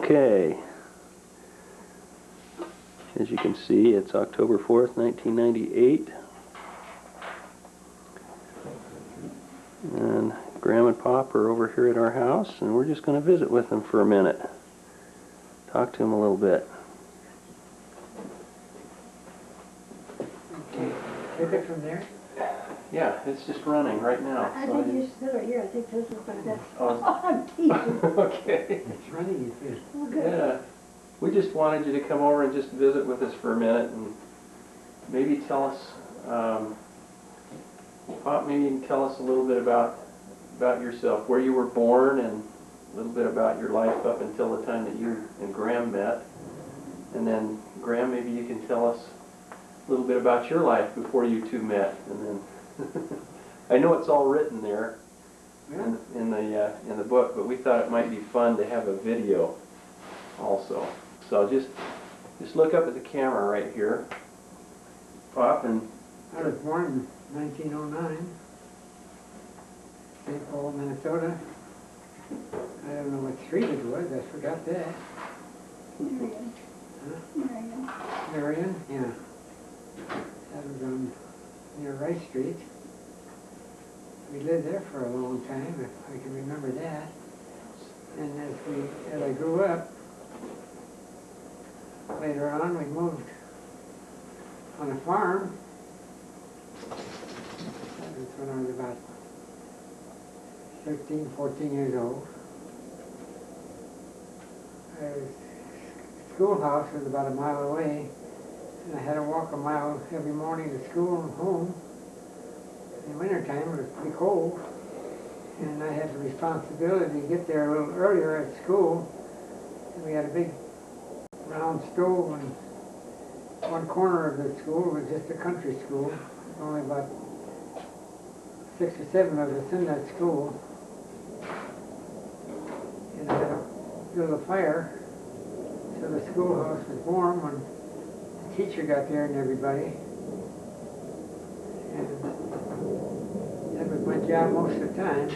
Okay, as you can see, it's October 4th, 1998, and Graham and Pop are over here at our house, and we're just going to visit with them for a minute, talk to them a little bit. Okay, take it from there. Yeah, it's just running right now. I think you should sit right here. I think this is the best. Oh. I'm teasing. Okay. It's running, you feel. Oh, good. Yeah, we just wanted you to come over and just visit with us for a minute and maybe tell us, Pop, maybe you can tell us a little bit about yourself, where you were born, and a little bit about your life up until the time that you and Graham met. And then, Graham, maybe you can tell us a little bit about your life before you two met. And then, I know it's all written there in the book, but we thought it might be fun to have a video also. So just look up at the camera right here, Pop, and I was born in 1909, St. Paul, Minnesota. I don't know what street it was, I forgot that. Marion. Huh? Marion. Marion, yeah. That was near Rice Street. We lived there for a long time, if I can remember that. And as I grew up, later on we moved on a farm. That was when I was about 13, 14 years old. Schoolhouse was about a mile away, and I had to walk a mile every morning to school and home. In wintertime it was pretty cold, and I had the responsibility to get there a little earlier at school. And we had a big round stove, and one corner of the school was just a country school. Only about 6 or 7 of us in that school. And I had to build a fire so the schoolhouse was warm when the teacher got there and everybody. And that was my job most of the time.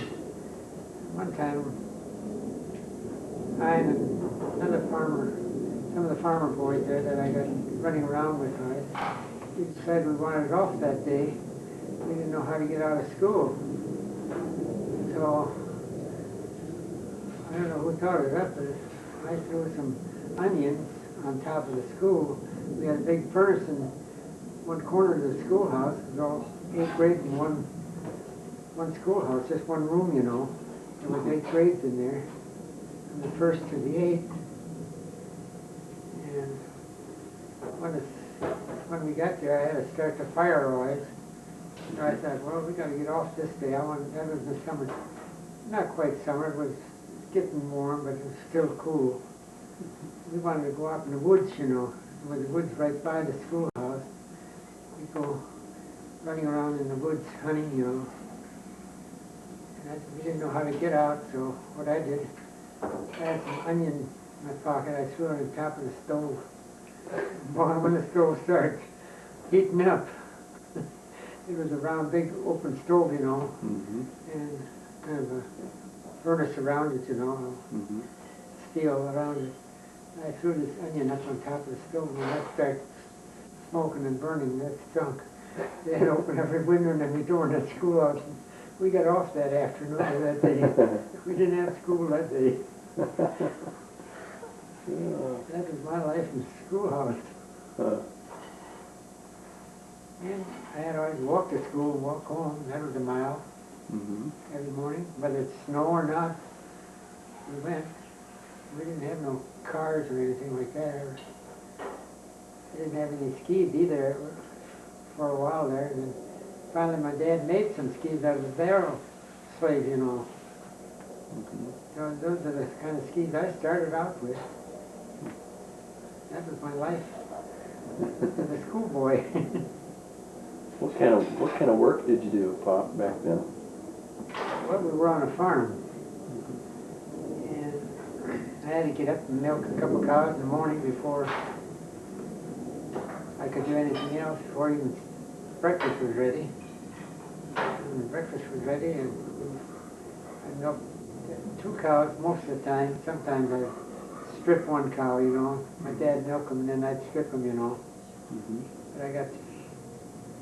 One time, I and another farmer, some of the farmer boys there that I got running around with, we decided we wanted off that day. We didn't know how to get out of school. So, I don't know who thought it up, but I threw some onions on top of the school. We had a big furnace in one corner of the schoolhouse. It was all 8 grades in one schoolhouse, just one room, you know. There was 8 grades in there, from the first to the 8th. And when we got there, I had to start the fire rise. So I thought, well, we got to get off this day. That was the summer, not quite summer. It was getting warm, but it was still cool. We wanted to go out in the woods, you know, with the woods right by the schoolhouse. We'd go running around in the woods hunting, you know. And we didn't know how to get out, so what I did, I had some onion in my pocket. I threw it on top of the stove. When the stove started heating up, it was a round, big, open stove, you know, and kind of a furnace around it, you know, steel around it. I threw this onion up on top of the stove, and that started smoking and burning. That stunk. They had to open every window and every door in that schoolhouse. We got off that afternoon or that day. We didn't have school that day. That was my life in the schoolhouse. And I had to always walk to school and walk home. That was a mile every morning. Whether it's snow or not, we went. We didn't have no cars or anything like that. We didn't have any skis either for a while there. And then finally my dad made some skis out of the barrel slave, you know. So those are the kind of skis I started out with. That was my life as a schoolboy. What kind of work did you do, Pop, back then? Well, we were on a farm. And I had to get up and milk a couple cows in the morning before I could do anything else, before even breakfast was ready. And the breakfast was ready, and I milked 2 cows most of the time. Sometimes I strip one cow, you know. My dad milked them and then I'd strip them, you know. Mhm. But I got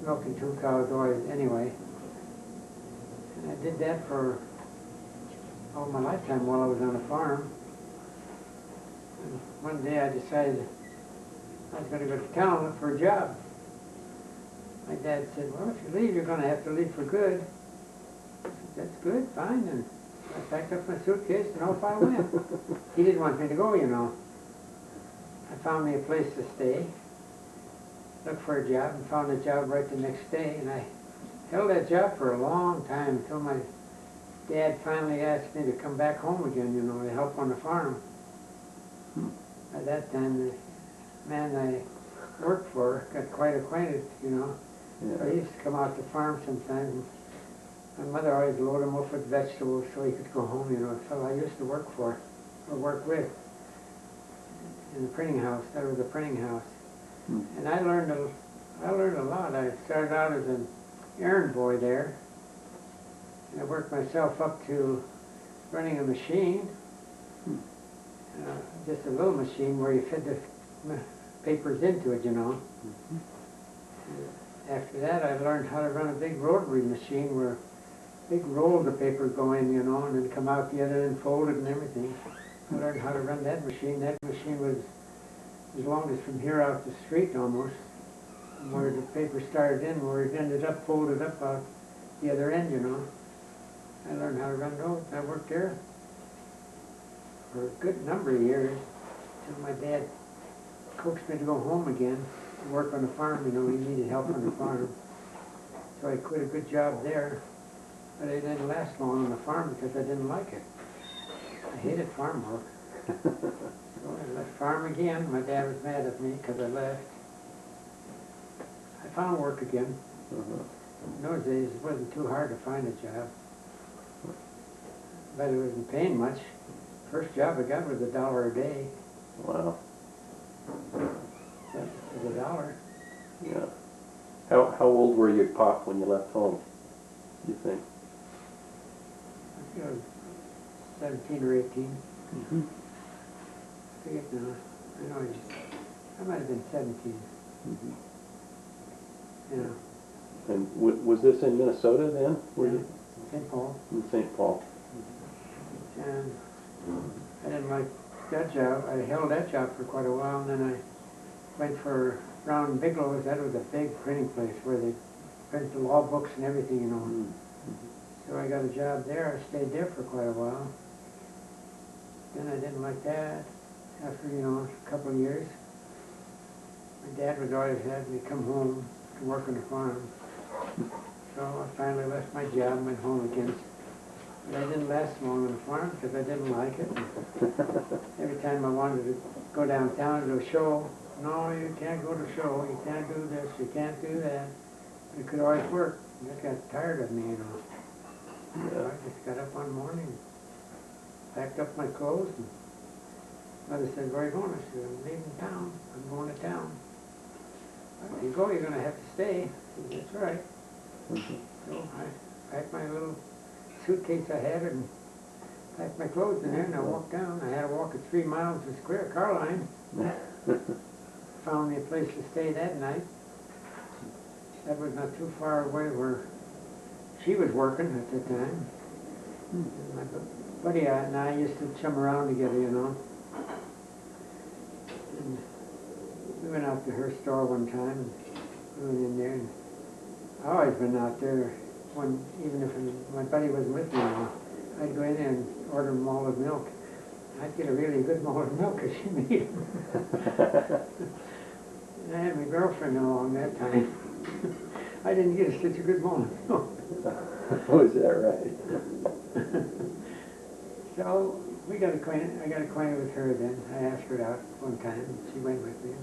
milking 2 cows always anyway. And I did that for all my lifetime while I was on a farm. And one day I decided I was going to go to town and look for a job. My dad said, well, if you leave, you're going to have to leave for good. I said, that's good, fine. And I packed up my suitcase and off I went. He didn't want me to go, you know. I found me a place to stay, looked for a job, and found a job right the next day. And I held that job for a long time until my dad finally asked me to come back home again, you know, to help on the farm. At that time, the man I worked for got quite acquainted, you know. So he used to come out to the farm sometimes. My mother always loaded him up with vegetables so he could go home, you know. The fellow I used to work for, or work with, in the printing house. That was a printing house. And I learned a lot. I started out as an errand boy there. And I worked myself up to running a machine. Just a little machine where you fed the papers into it, you know. After that, I learned how to run a big rotary machine where big rolls of paper go in, you know, and then come out the other end folded and everything. I learned how to run that machine. That machine was as long as from here out the street almost, where the paper started in, where it ended up folded up out the other end, you know. I learned how to run those. I worked there for a good number of years until my dad coaxed me to go home again and work on the farm. You know, he needed help on the farm. So I quit a good job there, but I didn't last long on the farm because I didn't like it. I hated farm work. So I left farm again. My dad was mad at me because I left. I found work again. In those days, it wasn't too hard to find a job, but it wasn't paying much. First job I got was $1 a day. Wow. That was $1. Yeah. How old were you, Pop, when you left home, do you think? I think I was 17 or 18. Mm-hmm. I forget now. I know I might have been 17. Mm-hmm. Yeah. And was this in Minnesota then? Were you St. Paul. in St. Paul? And I didn't like that job. I held that job for quite a while, and then I went for Brown and Bigelow's. That was a big printing place where they printed the law books and everything, you know. Mm-hmm. So I got a job there. I stayed there for quite a while. Then I didn't like that. After, you know, a couple of years, my dad would always have me come home to work on the farm. So I finally left my job and went home again. But I didn't last long on the farm because I didn't like it. Every time I wanted to go downtown to a show, no, you can't go to a show, you can't do this, you can't do that. It could always work. That got tired of me, you know. So I just got up one morning, packed up my clothes, and Mother said, where are you going? I said, I'm leaving town. I'm going to town. If you go, you're going to have to stay. I said, that's right. So I packed my little suitcase I had and packed my clothes in there, and I walked down. I had to walk 3 miles to Square Car Line. Found me a place to stay that night. That was not too far away where she was working at the time. And my buddy and I used to chum around together, you know. And we went out to her store one time and we went in there, and I always been out there even if my buddy wasn't with me, I'd go in there and order malted milk. I'd get a really good malted milk because she made it. And I had my girlfriend along that time. I didn't get such a good malted milk. Oh, is that right? So we got acquainted. I got acquainted with her then. I asked her out one time, and she went with me.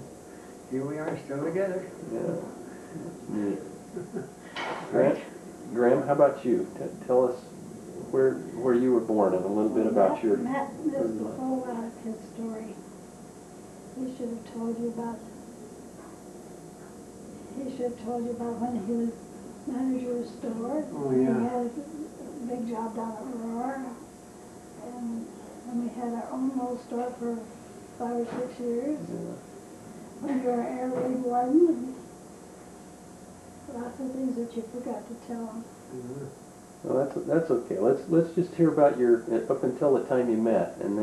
Here we are, still together. Yeah. Neat. Graham, how about you? Tell us where you were born and a little bit about your... Matt missed a whole lot of his story. He should have told you about when he was manager of the store. Oh, and yeah. He had a big job down at Aurora. And we had our own little store for 5 or 6 years. Yeah. When you were airway warden, and lots of things that you forgot to tell them. Well, that's okay. Let's just hear about your up until the time you met, and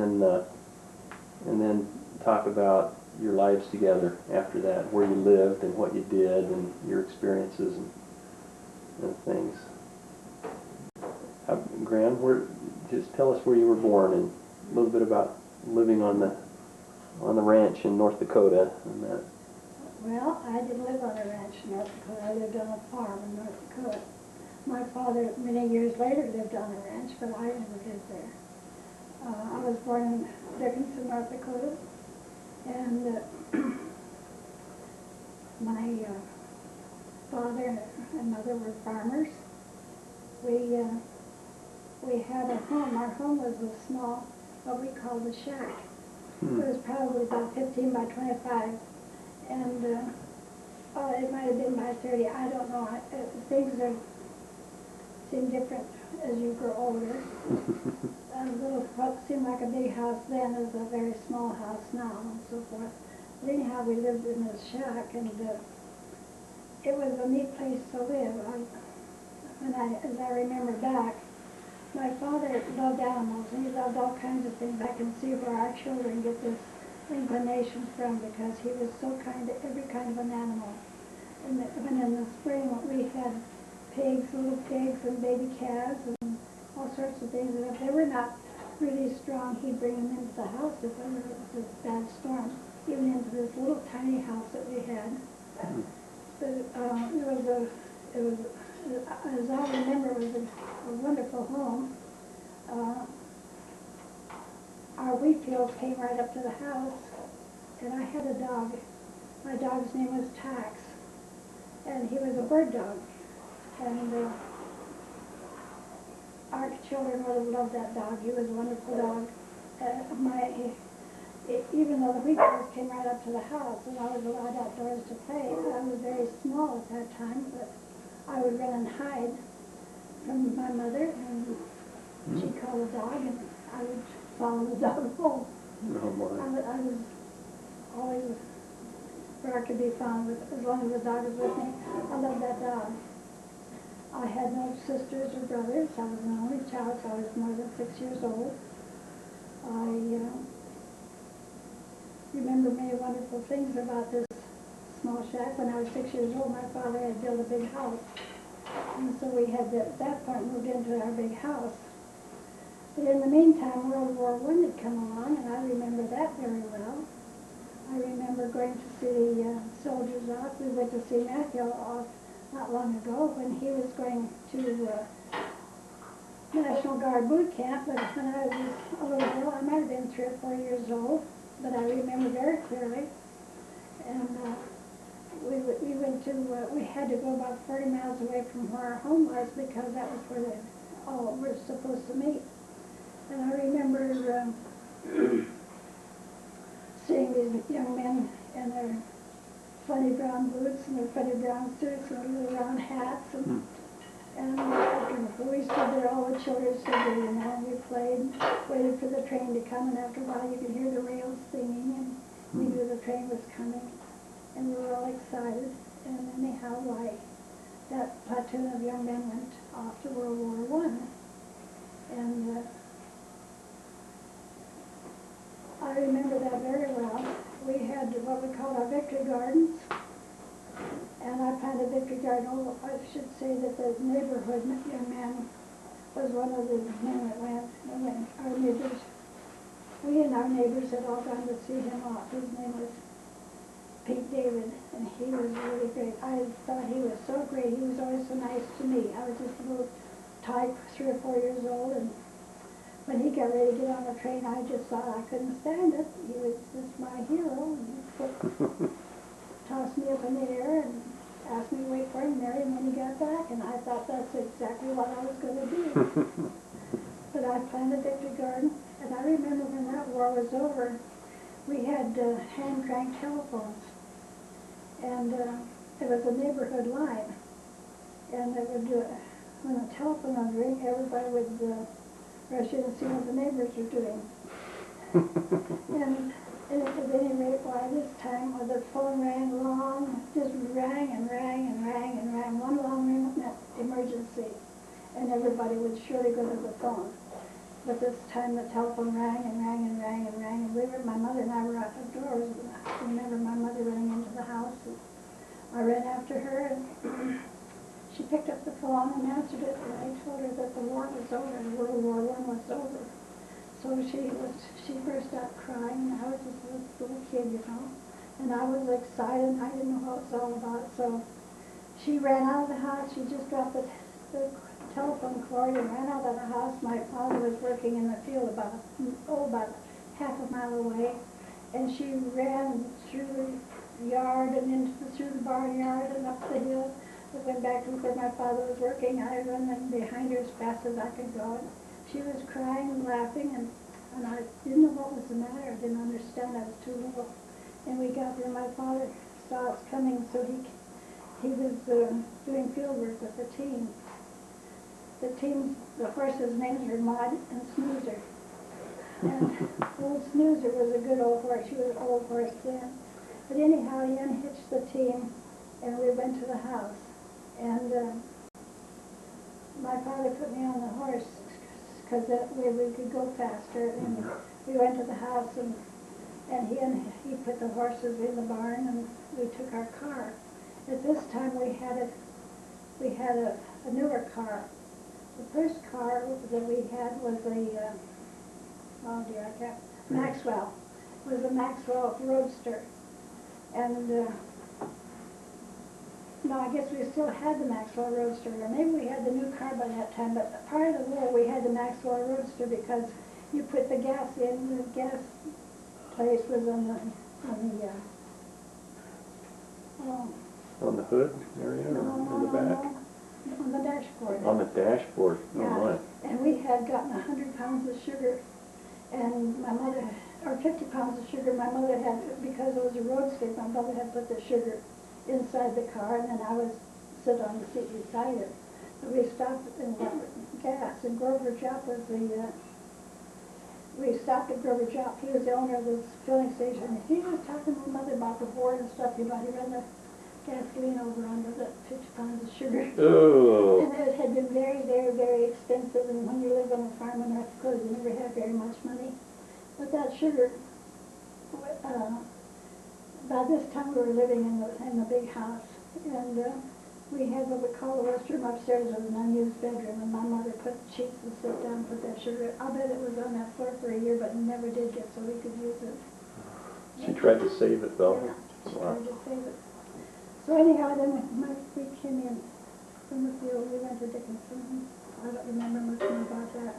then talk about your lives together after that, where you lived and what you did and your experiences and things. Graham, just tell us where you were born and a little bit about living on the ranch in North Dakota and that. Well, I didn't live on a ranch in North Dakota. I lived on a farm in North Dakota. My father, many years later, lived on a ranch, but I never lived there. I was born in Dickinson, North Dakota, and my father and mother were farmers. We had a home. Our home was a small, what we called a shack. It was probably about 15 by 25, and it might have been by 30. I don't know. Things seem different as you grow older. What seemed like a big house then is a very small house now, and so forth. But anyhow, we lived in this shack, and it was a neat place to live. As I remember back, my father loved animals, and he loved all kinds of things. I can see where our children get this inclination from, because he was so kind to every kind of an animal. And when in the spring we had pigs, little pigs, and baby calves, and all sorts of things, and if they were not really strong, he'd bring them into the house if there was a bad storm, even into this little tiny house that we had. But it was, as I remember, it was a wonderful home. Our wheat fields came right up to the house, and I had a dog. My dog's name was Tax, and he was a bird dog. And our children would have loved that dog. He was a wonderful dog. Even though the wheat fields came right up to the house, and I was allowed outdoors to play, I was very small at that time, but I would run and hide from my mother, and she'd call the dog, and I would follow the dog home. Oh, boy. I was always where I could be found, as long as the dog was with me. I loved that dog. I had no sisters or brothers. I was an only child, so I was more than 6 years old. I remember many wonderful things about this small shack. When I was 6 years old, my father had built a big house. And so we had, at that point, moved into our big house. But in the meantime, World War I had come along, and I remember that very well. I remember going to see soldiers off. We went to see Mathew off not long ago when he was going to National Guard boot camp. But when I was a little girl, I might have been 3 or 4 years old, but I remember very clearly. And we went to, we had to go about 40 miles away from where our home was, because that was where they all were supposed to meet. And I remember seeing these young men in their funny brown boots and their funny brown suits and their little round hats. And we stood there, all the children stood there, you know, and we played, waited for the train to come, and after a while you could hear the rails singing, and we knew the train was coming, and we were all excited. And anyhow, that platoon of young men went off to World War I. And I remember that very well. We had what we called our victory gardens, and I planted victory garden. Oh, I should say that the neighborhood young man was one of the men that went. And our neighbors, we and our neighbors had all gone to see him off. His name was Pete David, and he was really great. I thought he was so great. He was always so nice to me. I was just a little tyke, 3 or 4 years old, and when he got ready to get on the train, I just thought I couldn't stand it. He was just my hero, and he tossed me up in the air and asked me to wait for him, marry him when he got back, and I thought that's exactly what I was going to do. But I planted victory garden, and I remember when that war was over, we had hand-crank telephones, and it was a neighborhood line, and it would, when the telephone would ring, everybody would rush in and see what the neighbors were doing. And at any rate, why this time, the phone rang long, just rang and rang and rang and rang. One long ring meant emergency, and everybody would surely go to the phone. But this time the telephone rang and rang and rang and rang, and my mother and I were out of doors. And I remember my mother running into the house, and I ran after her, and she picked up the phone and answered it, and I told her that the war was over, and World War I was over. So she burst out crying. I was just a little kid, you know, and I was excited. I didn't know what it was all about. So she ran out of the house. She just dropped the telephone cord and ran out of the house. My father was working in the field about half a mile away, and she ran through the yard and through the barnyard and up the hill. I went back to where my father was working. I ran behind her as fast as I could go. She was crying and laughing, and I didn't know what was the matter. I didn't understand. I was too little. And we got there. My father saw us coming, so he was doing field work with the team. The horses' names were Maud and Snoozer. And old Snoozer was a good old horse. She was an old horse then. But anyhow, he unhitched the team, and we went to the house. And my father put me on the horse because that way we could go faster. And we went to the house, and he put the horses in the barn, and we took our car. At this time, we had a newer car. The first car that we had was Maxwell. It was a Maxwell Roadster. And no, I guess we still had the Maxwell Roadster, or maybe we had the new car by that time, but part of the war we had the Maxwell Roadster because you put the gas in, the gas place was on the hood area or in the back? On the dashboard. On the dashboard. Yeah. Oh my. And we had gotten 100 pounds of sugar, and my mother, or 50 pounds of sugar, my mother had, because it was a roadster, my mother had put the sugar inside the car, and then I was sit on the seat beside her. So we stopped and got gas, and Grover Jopp was we stopped at Grover Jopp. He was the owner of this filling station. He was talking to my mother about the war and stuff. He ran the gasoline over onto the 50 pounds of sugar. Oh. And it had been very, very, very expensive, and when you live on a farm in North Dakota, you never have very much money. But that sugar, by this time we were living in the big house, and we had what we call the restroom upstairs with an unused bedroom, and my mother put sheets and sit down and put that sugar. I'll bet it was on that floor for a year, but never did get so we could use it. She tried to save it though. Yeah, she Wow. tried to save it. So anyhow, then we came in from the field. We went to Dickinson. I don't remember much more about that.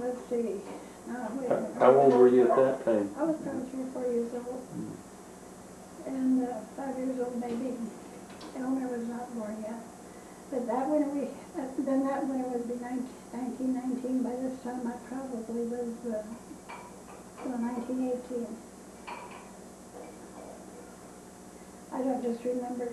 Let's see. How old were you at that time? I was probably 3 or 4 years old. And 5 years old maybe. Elmer was not born yet. But that winter then that winter would be 1919. By this time I probably was 1918. I don't just remember.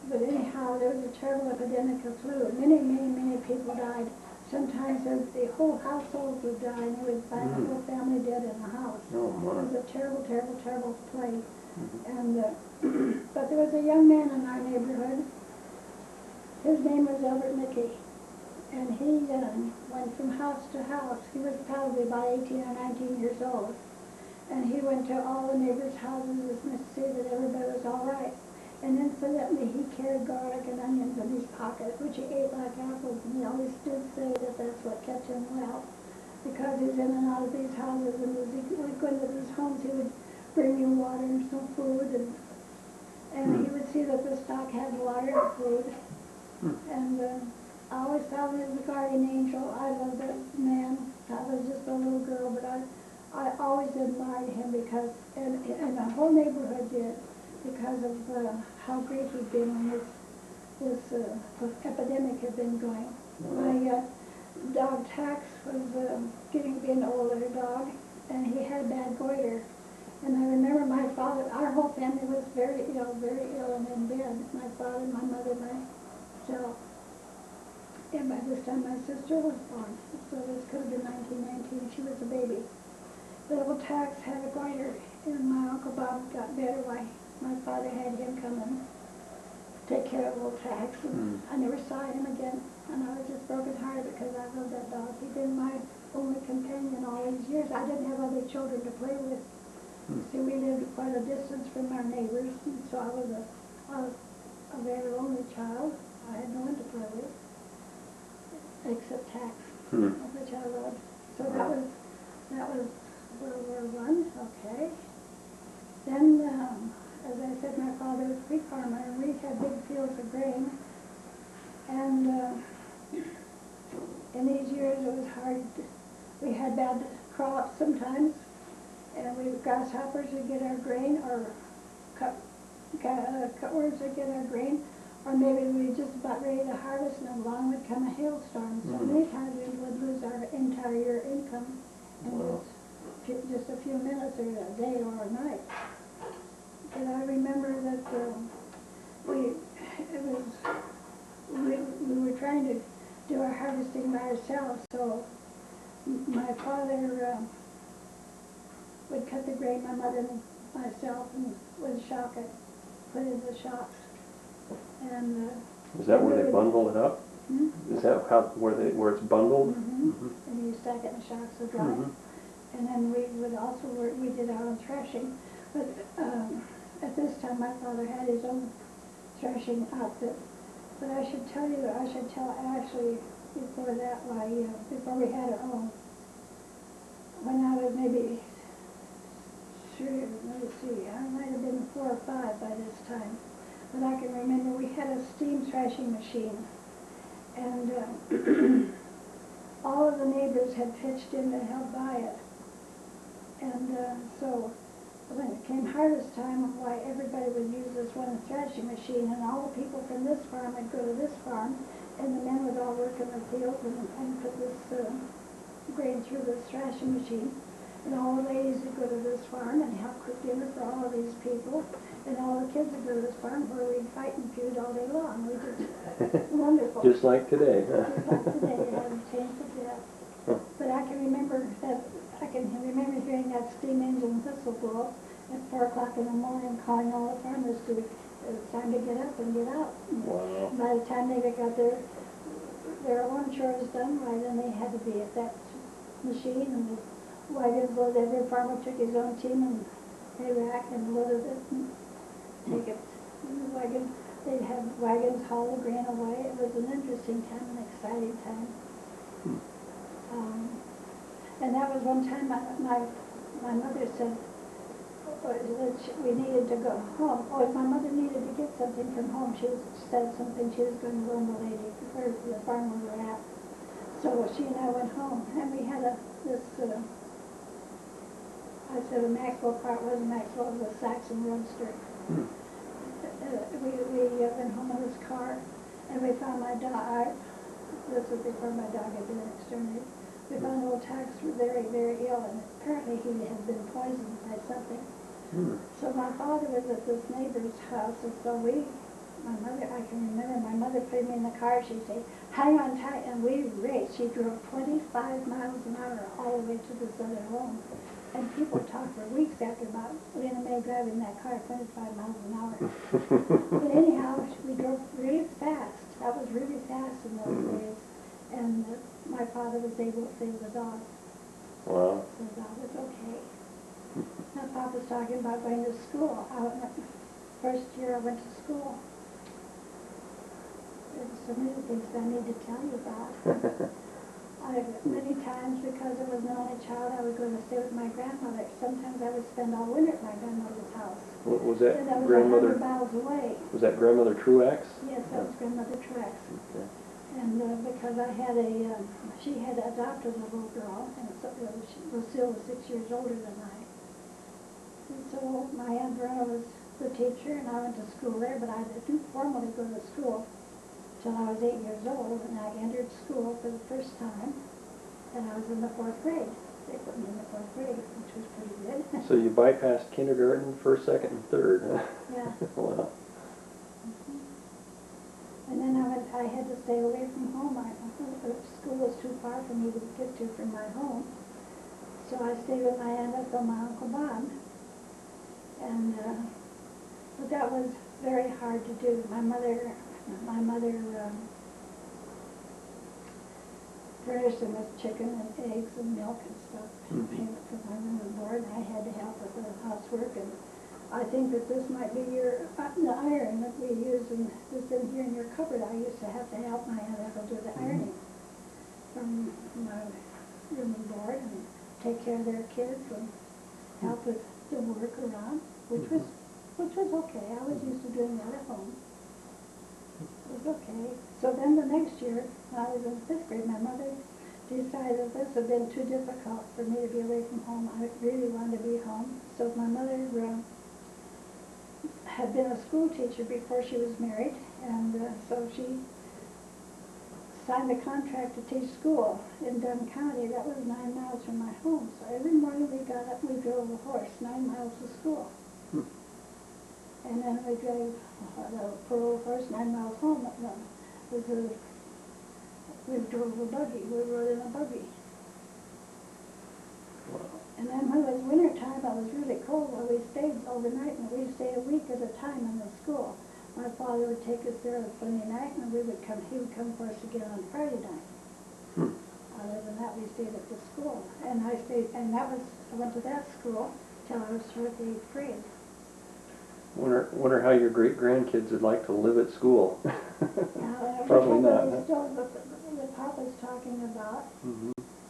But anyhow, there was a terrible epidemic of flu. Many, many, many people died. Sometimes the whole household would die, and they would find the whole family dead in the house. Oh my. It was a terrible, terrible, terrible plague. And but there was a young man in our neighborhood. His name was Albert Mickey, and he went from house to house. He was probably about 18 or 19 years old. And he went to all the neighbors' houses to see that everybody was all right. And incidentally, he carried garlic and onions in his pocket, which he ate like apples. And he always did say that that's what kept him well, because he's in and out of these houses, and as he would go into these homes, he would bring you water and some food, and he would see that the stock had water and food. And I always thought he was a guardian angel. I loved that man. I was just a little girl, but I always admired him because, and the whole neighborhood did, because of how great he'd been when this epidemic had been going. My dog Tax was getting to be an older dog, and he had bad goiter. And I remember my father, our whole family was very ill and in bed. My father, my mother, myself. And by this time, my sister was born, so this could have been 1919. She was a baby. The old tax had a goiter, and my Uncle Bob got better. Why, my father had him come and take care of old tax, and I never saw him again. And I was just brokenhearted because I loved that dog. He'd been my only companion all these years. I didn't have other children to play with. See, we lived quite a distance from our neighbors, and so I was a very lonely child. I had no one to play with, except tax, which I loved. So that was World War I. Okay. Then, as I said, my father was a pig farmer, and we had big fields of grain. And in these years, it was hard. We had bad crops sometimes, and grasshoppers would get our grain, or cutworms would get our grain, or maybe we were just about ready to harvest, and along would come a hailstorm. So many times we would lose our entire year income in just a few minutes, or a day, or a night. But I remember that we were trying to do our harvesting by ourselves, so my father would cut the grain, my mother and myself, and would shock it, put it in the shocks. And is that where they bundle it up? Is that where it's bundled? And you stack it in shocks of dry. And then we would also work, we did our own threshing. But at this time, my father had his own threshing outfit. But I should tell Ashley before that, before we had our own, when I was maybe, let's see, I might have been 4 or 5 by this time. But I can remember we had a steam threshing machine. And all of the neighbors had pitched in to help buy it. And so when it came harvest time, why everybody would use this one threshing machine, and all the people from this farm would go to this farm, and the men would all work in the fields and put this grain through this threshing machine. And all the ladies would go to this farm and help cook dinner for all of these people, and all the kids would go to this farm where we'd fight and feud all day long. We just wonderful. Just like today. Just like today, it hasn't changed a bit. But I can remember hearing that steam engine whistle blow at 4 o'clock in the morning, calling all the farmers to, it's time to get up and get out. Wow. By the time they got their own chores done, then they had to be at that machine, and the wagons loaded. Every farmer took his own team and hay rack and loaded it and take it in the wagon. They'd have wagons haul the grain away. It was an interesting time, an exciting time. And that was one time my mother said that we needed to go home. Oh, if my mother needed to get something from home, she said something she was going to loan the lady where the farm we were at. So she and I went home, and we had I said a Maxwell car. It wasn't Maxwell, it was a Saxon Roadster. We went home in this car, and we found my dog. This was before my dog had been exterminated. We found old Tax very, very ill, and apparently he had been poisoned by something. So my father was at this neighbor's house, and so I can remember my mother put me in the car. She'd say, hang on tight, and we raced. She drove 25 miles an hour all the way to this other home. And people talked for weeks after about Lehner Maye driving that car 25 miles an hour. But anyhow, we drove really fast. That was really fast in those days. And my father was able to save the dog. Wow. So the dog was okay. My Papa's talking about going to school. First year I went to school. There's so many things I need to tell you about. Many times, because I was an only child, I would go to stay with my grandmother. Sometimes I would spend all winter at my grandmother's house. What was that? And that was Grandmother? 100 miles away. Was that Grandmother Truax? Yes, that was Grandmother Truax. Okay. And because I had she had adopted a little girl, and so Lucille was 6 years older than I. And so my Aunt Verna was the teacher, and I went to school there, but I didn't formally go to school till I was 8 years old, and I entered school for the first time, and I was in the 4th grade. They put me in the 4th grade, which was pretty good. So you bypassed kindergarten, 1st, 2nd, and 3rd. Yeah. Wow. And then I had to stay away from home. school was too far for me to get to from my home. So I stayed with my aunt and my Uncle Bob. And, but that was very hard to do. My mother furnished them with chicken and eggs and milk and stuff, and paid for my room and board, and I had to help with the housework. And I think that this might be the iron that we use in here in your cupboard. I used to have to help my aunt Ethel do the ironing from my room and board, and take care of their kids and help with the work around, which was okay. I was used to doing that at home. It was okay. So then the next year, when I was in 5th grade, my mother decided that this had been too difficult for me to be away from home. I really wanted to be home. So my mother had been a school teacher before she was married, and so she signed a contract to teach school in Dunn County. That was 9 miles from my home. So every morning we got up, we drove a horse 9 miles to school. And then we drove the poor old horse 9 miles home. We drove a buggy. We rode in a buggy. Wow. And then when it was winter time, it was really cold. Well, we stayed overnight, and we stayed a week at a time in the school. My father would take us there on Sunday night, and he would come for us again on Friday night. Other than that, we stayed at the school. And I went to that school till I was through the 8th grade. Wonder how your great-grandkids would like to live at school. Now, Probably not. Huh? Still the Papa's talking about.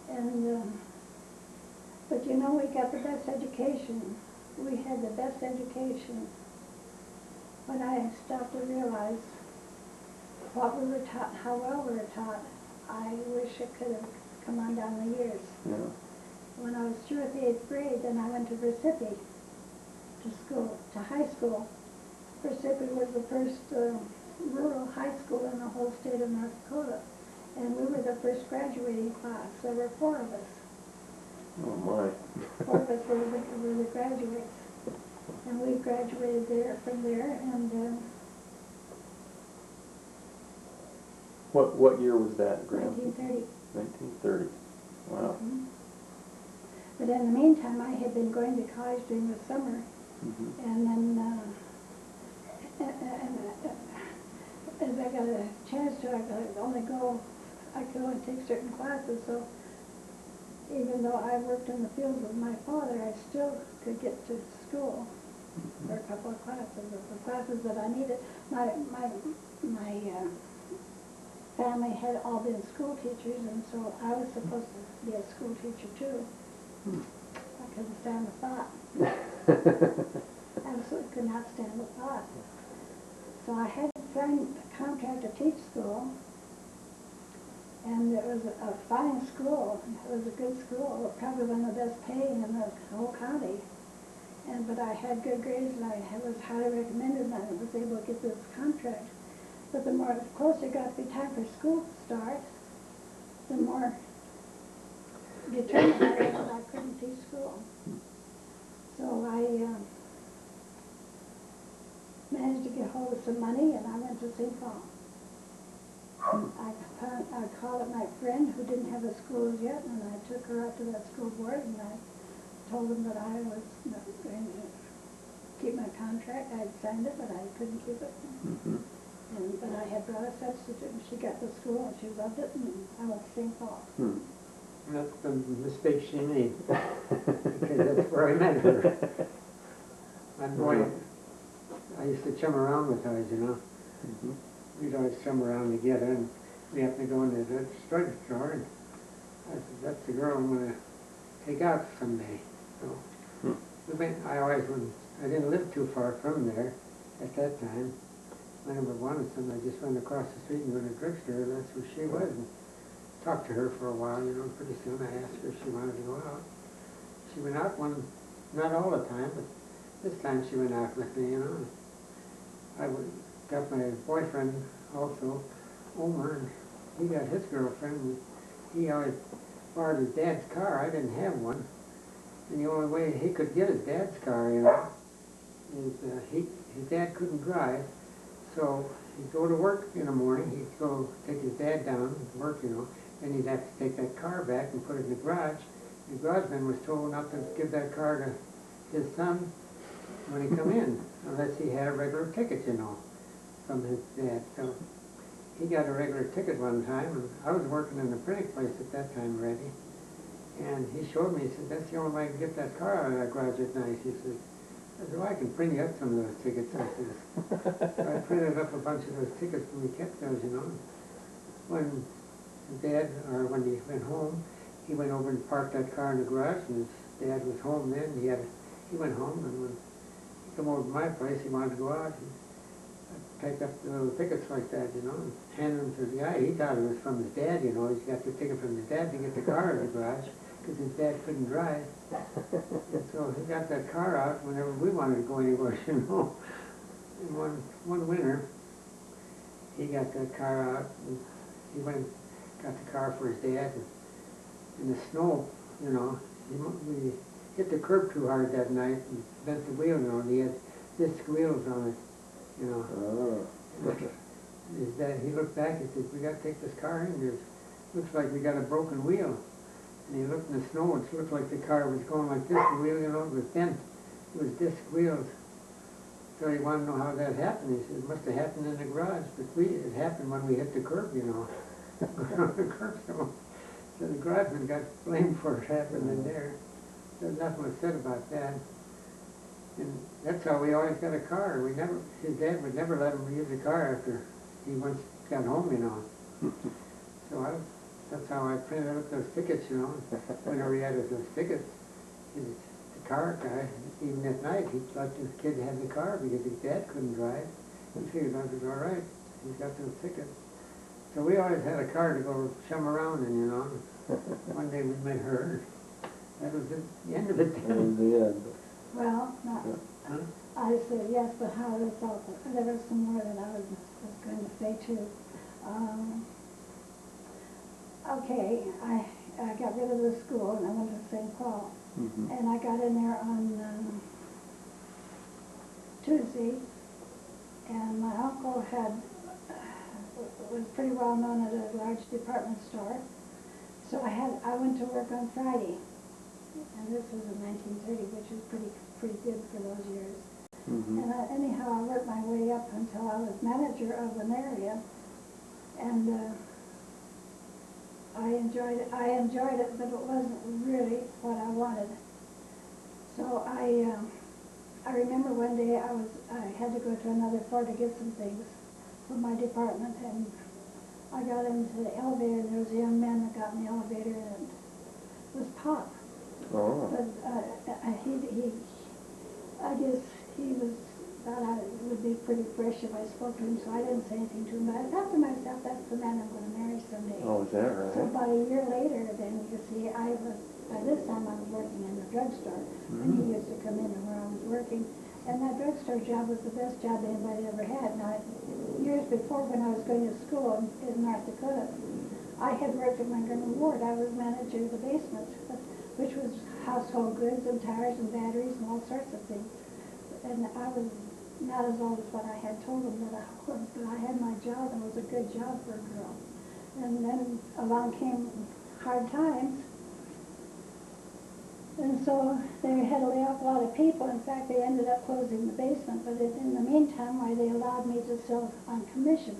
And, but you know, we got the best education. We had the best education. When I stopped to realize what we were taught, how well we were taught, I wish it could have come on down the years. Yeah. When I was through with the 8th grade, then I went to Versipi, to high school. Versipi was the first rural high school in the whole state of North Dakota. And we were the first graduating class. There were 4 of us. Oh my. 4 of us were the graduates. And we graduated from there, and What year was that, Graham? 1930. 1930. Wow. But in the meantime, I had been going to college during the summer, and then as I got a chance to, I could only take certain classes. So even though I worked in the fields with my father, I still could get to school for a couple of classes, or the classes that I needed. My family had all been school teachers, and so I was supposed to be a school teacher too. I couldn't stand the thought. Absolutely could not stand the thought. So I had to sign a contract to teach school, and it was a fine school. It was a good school, probably one of the best paying in the whole county. But I had good grades, and I was highly recommended, and I was able to get this contract. But the closer it got to be time for school to start, the more determined I was that I couldn't teach school. So I managed to get hold of some money, and I went to St. Paul. I called up my friend who didn't have a school as yet, and I took her out to that school board, and I told them that I was not going to keep my contract. I had signed it, but I couldn't keep it. But I had brought a substitute, and she got to school, and she loved it, and I went to St. Paul. That's the mistake she made, because that's where I met her. My boy, I used to chum around with her, you know. We'd always chum around together, and we happened to go into the drugstore, and I said, that's the girl I'm going to take out someday. So we went, I didn't live too far from there at that time. I never wanted some. I just went across the street and went to the drugstore, and that's where she was. And talked to her for a while, you know. Pretty soon I asked her if she wanted to go out. She went out not all the time, but this time she went out with me, you know. I got my boyfriend also, Omer, and he got his girlfriend. He always borrowed his dad's car. I didn't have one. And the only way he could get his dad's car, you know, is his dad couldn't drive. So he'd go to work in the morning, he'd go take his dad down to work, you know, and he'd have to take that car back and put it in the garage. The garageman was told not to give that car to his son when he come in, unless he had a regular ticket, you know, from his dad. So he got a regular ticket one time, and I was working in the printing place at that time already. And he showed me, he said, that's the only way I can get that car out of that garage at night. He said, well, I can print you up some of those tickets. I said, so I printed up a bunch of those tickets and we kept those, you know. When his dad, or when he went home, he went over and parked that car in the garage, and his dad was home then. He went home, and when he come over to my place, he wanted to go out. I picked up the little tickets like that, you know, and handed them to the guy. He thought it was from his dad, you know. He's got the ticket from his dad to get the car in the garage, because his dad couldn't drive. And so he got that car out whenever we wanted to go anywhere, you know. And one winter, he got that car out, and he went and got the car for his dad. And in the snow, you know, we hit the curb too hard that night and bent the wheel, you know, and he had disc wheels on it, you know. Oh. His dad, he looked back and said, we got to take this car in. There's, looks like we got a broken wheel. And he looked in the snow, and it looked like the car was going like this, the wheel, you know, it was bent. It was disc wheels. So he wanted to know how that happened. He said, it must have happened in the garage, but it happened when we hit the curb, you know. On the curb, so the garageman got blamed for it happening there. So nothing was said about that. And that's how we always got a car. His dad would never let him use the car after he once got home, you know. So that's how I printed out those tickets, you know. Whenever he had those tickets, the car guy, even at night, he'd let his kid have the car because his dad couldn't drive. He figured that was all right. He's got those tickets. So we always had a car to go chum around in, you know. One day we met her. That was the end of it. That was the end. Well, not, Huh? I said yes, but how this all, there was some more that I was going to say too. Okay, I got rid of the school and I went to St. Paul. Mm-hmm. And I got in there on Tuesday, and my uncle was pretty well known at a large department store. So I went to work on Friday, and this was in 1930, which was pretty good for those years. Mm-hmm. And anyhow, I worked my way up until I was manager of an area, and I enjoyed it, but it wasn't really what I wanted. So I remember one day I had to go to another floor to get some things for my department, and I got into the elevator, and there was a young man that got in the elevator, and it was Pop. Oh. But I guess he thought I would be pretty fresh if I spoke to him, so I didn't say anything to him. But I thought to myself, that's the man I'm going to marry someday. Oh, is that right? So about a year later, then you see, by this time I was working in the drugstore, and he used to come in where I was working. And that drugstore job was the best job anybody ever had. Now, years before, when I was going to school in North Dakota, I had worked at Montgomery Ward. I was manager of the basement, which was household goods and tires and batteries and all sorts of things. And I was not as old as what I had told them that I was, but I had my job, and it was a good job for a girl. And then along came hard times, and so they had to lay off a lot of people. In fact, they ended up closing the basement, but in the meantime, why, they allowed me to sell on commission.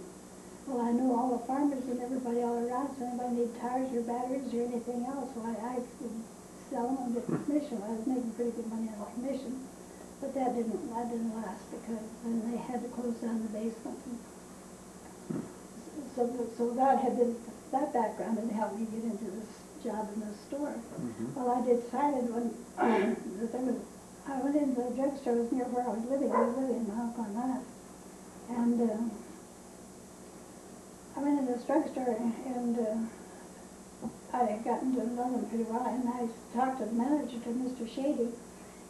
Well, I knew all the farmers and everybody all around, so anybody need tires or batteries or anything else, well, I could sell them and get commission. I was making pretty good money on commission, but that didn't last, because then they had to close down the basement. So that background had helped me get into this job in the store. Mm-hmm. Well, I decided when I went into the drugstore. It was near where I was living. I was living in my uncle and aunt. And I went into this drugstore, and I had gotten to know them pretty well. And I talked to the manager, to Mr. Shady,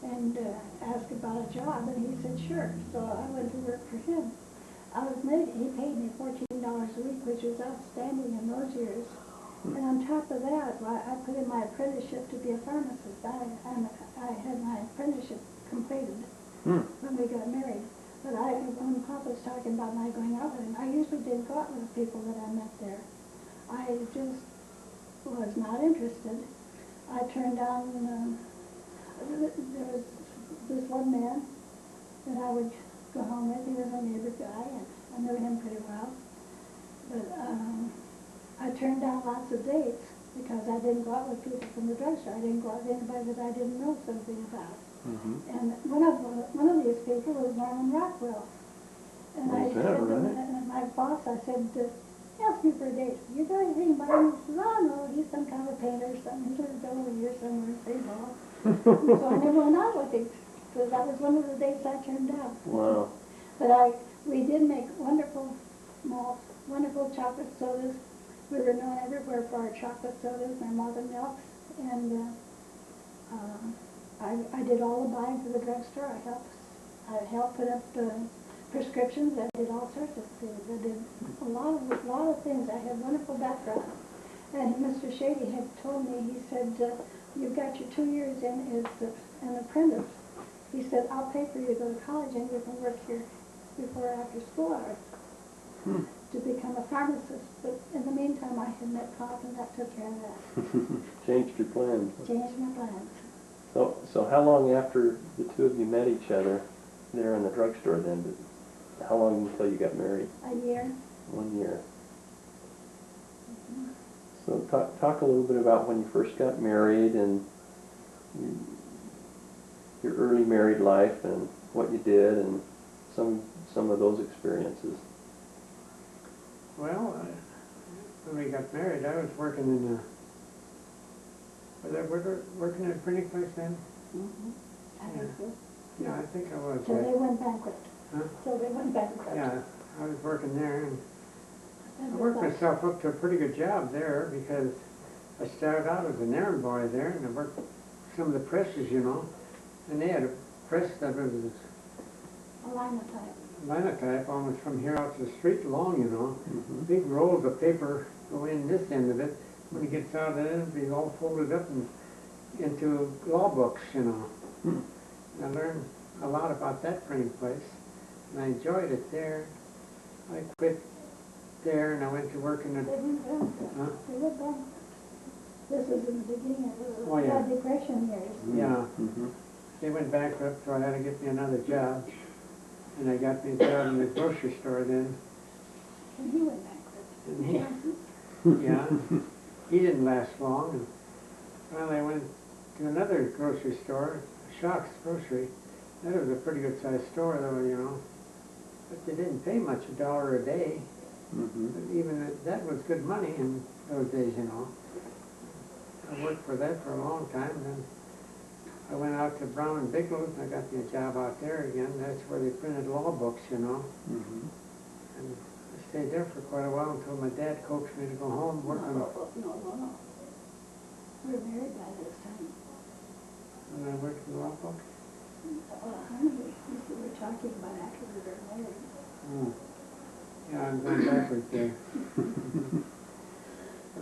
and asked about a job, and he said sure. So I went to work for him. He paid me $14 a week, which was outstanding in those years. And on top of that, well, I put in my apprenticeship to be a pharmacist. I had my apprenticeship completed when we got married. But when Papa was talking about my going out with him, I I would go home with. He was a neighbor guy, and I knew him pretty well. But I turned down lots of dates because I didn't go out with people from the drugstore. I didn't go out with anybody that I didn't know something about. And one of these people was Norman Rockwell. And I Is that said to right? my boss, I said, ask me for a date. You got anything about him? He said, oh, no, he's some kind of painter or something. He lives over here somewhere in St. Paul. So I never went out with him. So that was one of the dates I turned down. Wow. But we did make wonderful malts, wonderful chocolate sodas. We were known everywhere for our chocolate sodas and our malted milks. And I did all the buying for the drugstore. I helped put up the prescriptions. I did all sorts of things. I did a lot of things. I had wonderful background. And Mr. Shady had told me, he said, you've got your 2 years in as an apprentice. He said, I'll pay for you to go to college and you can work here before or after school hours to become a pharmacist. But in the meantime, I had met Pop, and that took care of that. Changed your plans. Changed my plans. So how long after the two of you met each other there in the drugstore then? How long until you got married? A year. 1 year. So talk a little bit about when you first got married and your early married life and what you did and some of those experiences. Well, when we got married, I was working in working in a printing place then? I think so. Yeah, I think I was. Till they went bankrupt. Huh? Till they went bankrupt. Yeah, I was working there, and I And worked about- myself up to a pretty good job there because I started out as an errand boy there, and I worked some of the presses, you know, and they had a press that was A linotype. linotype almost from here out to the street long, you know. Mm-hmm. Big rolls of paper go in this end of it. When it gets out of it, it'll be all folded up and into law books, you know. Hmm. I learned a lot about that printing place, and I enjoyed it there. I quit there, and I went to work in They a, went bankrupt. huh? They went bankrupt. This was in the beginning of the Oh, yeah. Great Depression years. Yeah. Mm-hmm. They went bankrupt, so I had to get me another job. And I got me a job in the grocery store then. And he went bankrupt. And he, Johnson's. yeah, he didn't last long. And finally I went to another grocery store, Shock's Grocery. That was a pretty good sized store though, you know. But they didn't pay much, $1 a day. Mm-hmm. But even that was good money in those days, you know. I worked for that for a long time. Then I went out to Brown and Bigelow's and I got me a job out there again. That's where they printed law books, you know. Mm-hmm. And I stayed there for quite a while until my dad coaxed me to go home, work on No. We were married by this time. when I worked in the law books. Honey, we were talking about after we were married. Oh. Yeah, I'm going backwards there.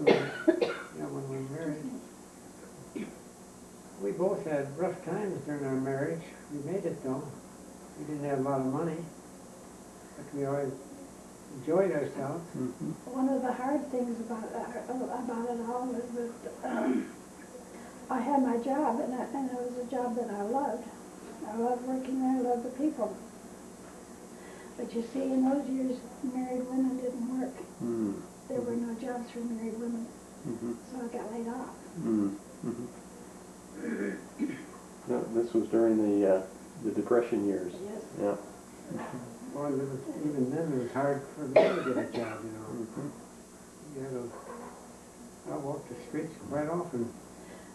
Yeah, when we were married. We both had rough times during our marriage. We made it though. We didn't have a lot of money, but we always enjoyed ourselves. Mm-hmm. One of the hard things about it all was that I had my job, and it was a job that I loved. I loved working there, I loved the people. But you see, in those years, married women didn't work. Mm-hmm. There were no jobs for married women, Mm-hmm. so I got laid off. Mm-hmm. No, this was during the Depression years. Yes. Yeah. Boy, even then it was hard for me to get a job, you know. Mm-hmm. You had to, I walked the streets quite often.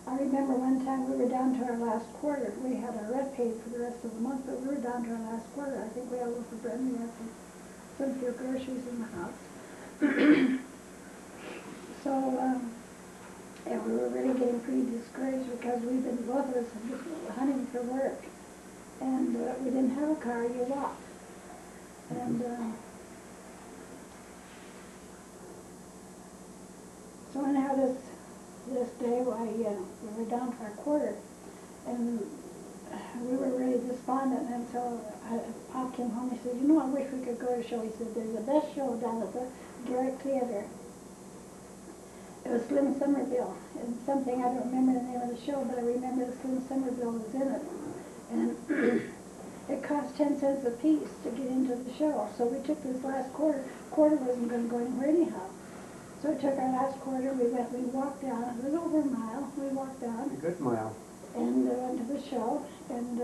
I remember one time we were down to our last quarter. We had our rent paid for the rest of the month, but we were down to our last quarter. I think we had a little for bread and we had some few groceries in the house. So, yeah, we were really getting pretty discouraged because we've been, both of us, just hunting for work. And we didn't have a car, you walked. And so anyhow, this day, we were down to our quarter, and we were really despondent, and so Pop came home, he said, you know, I wish we could go to a show. He said, there's the best show down at the Garrick Theater. It was Slim Somerville, and something, I don't remember the name of the show, but I remember that Slim Somerville was in it. And it cost 10 cents a piece to get into the show. So we took this last quarter. Quarter wasn't going to go anywhere anyhow. So we took our last quarter, we walked down. It was over a mile. We walked down. A good mile. And went to the show. And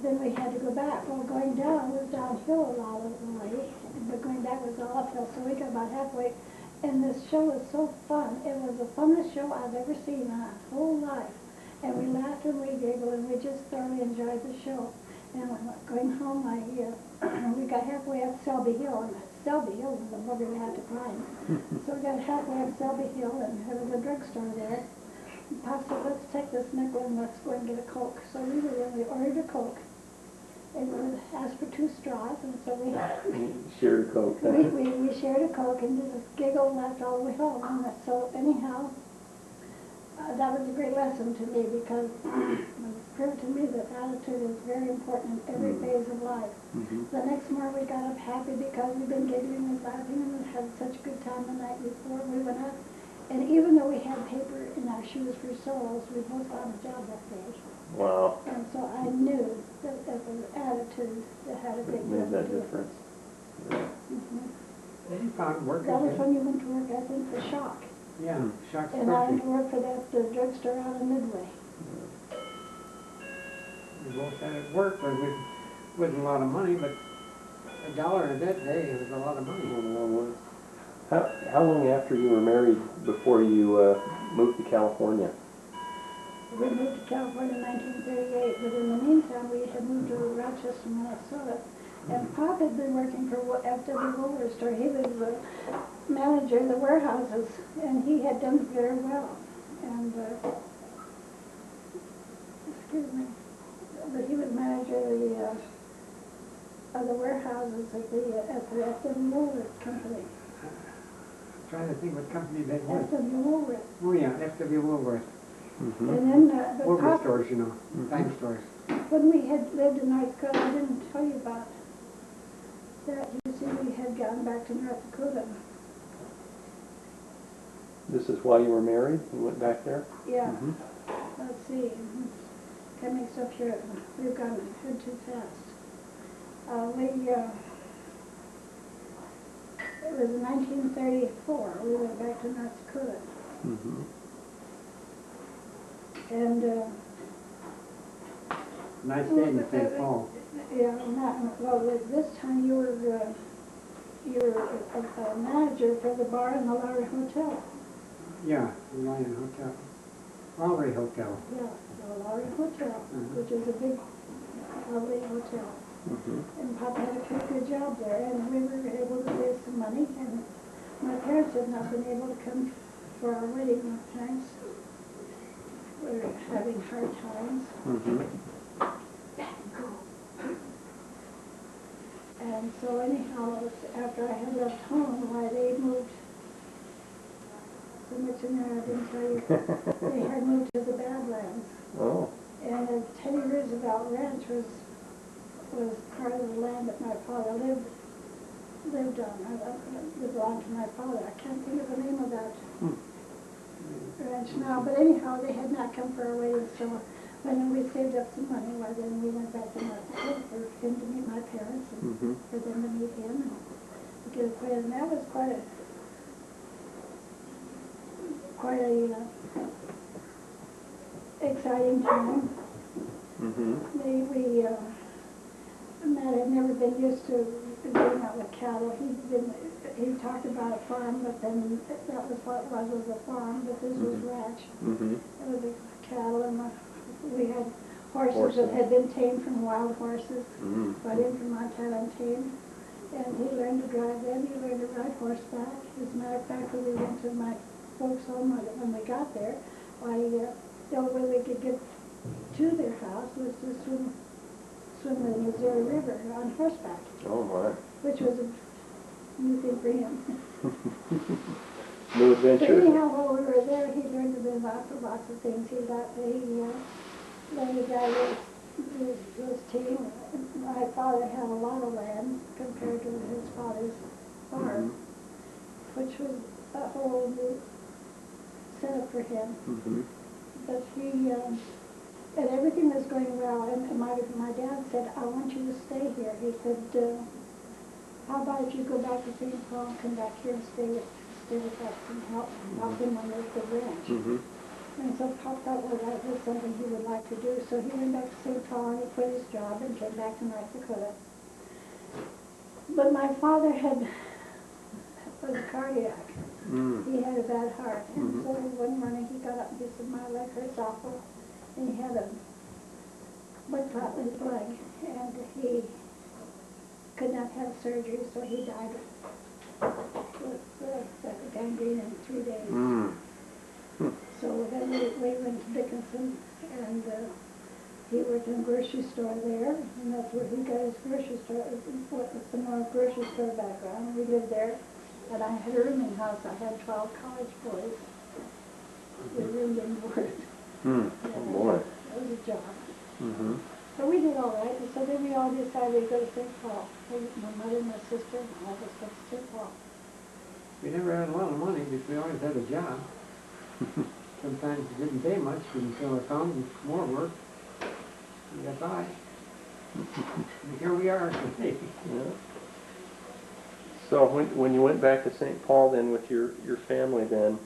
then we had to go back. Well, going down was downhill a lot of the way. But going back was all uphill. So we got about halfway. And this show was so fun. It was the funnest show I've ever seen in my whole life. And we laughed and we giggled and we just thoroughly enjoyed the show. And going home, we got halfway up Selby Hill, and Selby Hill was a bugger we had to climb. So we got halfway up Selby Hill, and there was a drugstore there. Pop said, let's take this nickel and let's go and get a Coke. So we ordered a Coke, and we asked for 2 straws, and so we Shared Coke. we shared a Coke and just giggled and laughed all the way home. And so anyhow, that was a great lesson to me because it proved to me that attitude is very important in every phase of life. The next morning we got up happy because we'd been giggling and laughing and had such a good time the night before we went up. And even though we had paper in our shoes for soles, we both found a job that day. Wow. And so I knew that the attitude that had a big deal Made that to it. difference. And you found work That was again. when you went to work, I think, for Shock. Yeah, Shark's And I Country. worked for that drugstore out in Midway. We both had it work, but it wasn't a lot of money, but $1 a that day was a lot of money. How long after you were married before you moved to California? We moved to California in 1938, but in the meantime, we had moved to Rochester, Minnesota. And Pop had been working for F.W. Woolworth store. He was the manager of the warehouses, and he had done very well. And, excuse me, but he was manager of the warehouses at the F.W. Woolworth company. Trying to think what company that was. F.W. Woolworth. Oh yeah, F.W. Woolworth. And then, but Woolworth Pop, stores, you know, dime stores. when we had lived in North Dakota, I didn't tell you about that. You see, we had gone back to North Dakota. This is why you were married? You went back there? Yeah. Let's see. Coming up here, we've gone ahead too fast. It was in 1934. We went back to North Dakota. And And I stayed in St. Paul. yeah, well, this time you were a manager for the bar in the Lowry Hotel. Yeah, the Lion Hotel. Lowry Hotel. Yeah, the Lowry Hotel, which is a big, lovely hotel. And Pop had a pretty good job there, and we were able to raise some money, and my parents had not been able to come for our wedding. My parents were having hard times. And so anyhow, it was after I had left home, why they moved so much in there, I didn't tell you. They had moved to the Badlands. Oh. And the 10 Roosevelt Ranch was part of the land that my father lived on. It belonged to my father. I can't think of the name of that ranch now. But anyhow, they had not come for our wedding, so when we saved up some money, well, then we went back to North Dakota for him to meet my parents and for them to meet him and to get acquainted. And that was quite a exciting time. Matt had never been used to going out with cattle. He talked about a farm, but then that was what it was a farm, but this was ranch. It was a cattle, and we had horses that had been tamed from wild horses, brought in from Montana and tamed. And he learned to drive them, he learned to ride horseback. As a matter of fact, when we went to my folks' home, when we got there, the only way we could get to their house was to swim the Missouri River on horseback. Oh my. Which was a new thing for him. New But adventure. anyhow, while we were there, he learned to do lots of things. He learned to drive his team. My father had a lot of land compared to his father's farm, which was a whole new setup for him. But And everything was going well, and my dad said, I want you to stay here. He said, how about if you go back to St. Paul and come back here and stay with us and help him on the ranch. Mm-hmm. And so Pop thought, well, that was something he would like to do. So he went back to St. Paul and he quit his job and came back to North Dakota. But my father was cardiac. Mm. He had a bad heart. And so one morning he got up and he said, my leg hurts awful. And he had a blood clot in his leg. And he could not have surgery, so he died with gangrene in 3 days. Mm. So then we went to Dickinson, and he worked in a grocery store there, and that's where he got his grocery store, some more grocery store background. We lived there, and I had a rooming house. I had 12 college boys. We roomed and boarded. Mm. Oh boy. That was a job. Mm-hmm. So we did all right, and so then we all decided to go to St. Paul. My mother, my sister, and all of us went to St. Paul. We never had a lot of money, but we always had a job. Sometimes it didn't pay much, but until I found more work, we got by. And here we are today. Yeah. So when you went back to St. Paul then with your family then,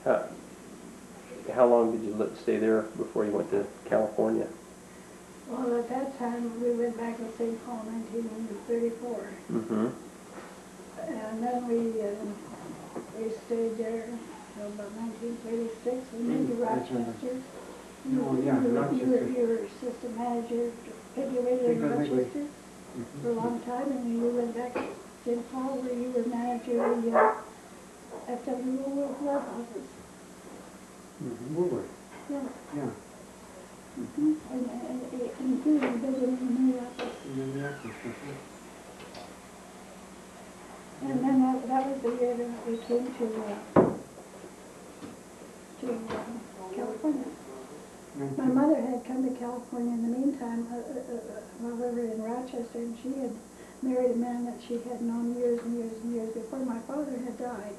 how long did you stay there before you went to California? Well, at that time, we went back to St. Paul in 1934. Mm-hmm. And then we stayed there till about 1936, and then to Rochester. Oh, yeah, Rochester. You were assistant manager, you waited in Rochester for a long time, and then you went back to St. Paul where you were manager of the FW Woolworth warehouses. Woolworth. Yeah. Yeah. And here we lived in Minneapolis. And then that was the year that we came to California. My mother had come to California in the meantime while we were in Rochester, and she had married a man that she had known years and years and years before my father had died,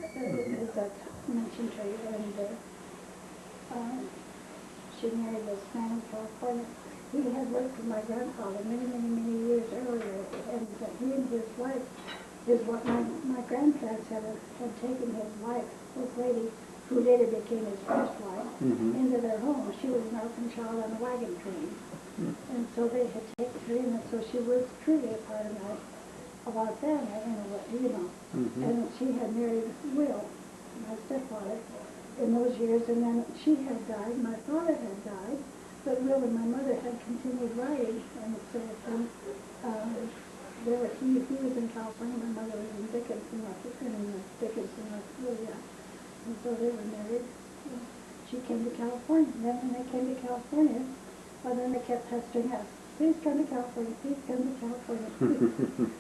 as I mentioned to you. And she married this man in California. He had worked with my grandfather many, many, many years earlier, and he and his wife is what my grandparents had taken his wife, this lady, who later became his first wife, into their home. She was an orphan child on a wagon train. And so they had taken her in, and so she was truly a part of our family, you know. And she had married Will, my stepfather, in those years, and then she had died, my father had died, but Will and my mother had continued writing, and so then he was in California, my mother was in Dickinson, Louisiana, and so they were married. She came to California, and then when they came to California, well, then they kept pestering us, please come to California, please come to California,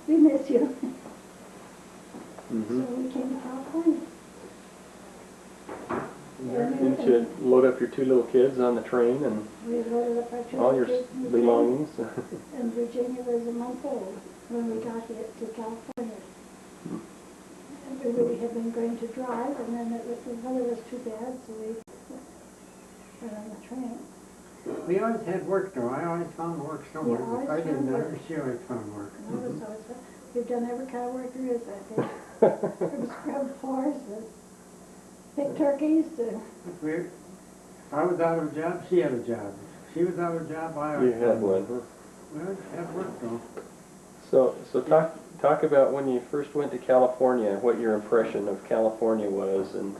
we miss you. So we came to California. Didn't you load up your two little kids on the train and We loaded up our all your kids in the belongings? train, and Virginia was a month old when we got here to California. And we really had been going to drive, and then the weather was too bad, so we went on the train. We always had work though. I always found work somewhere. You always If I didn't, found work. she always found work. And I was always, we've done every kind of work there is, I think. From scrub floors to pick turkeys to... If I was out of a job, she had a job. If she was out of a job, I You always had found one, work. huh? We always had work though. So talk about when you first went to California, what your impression of California was, and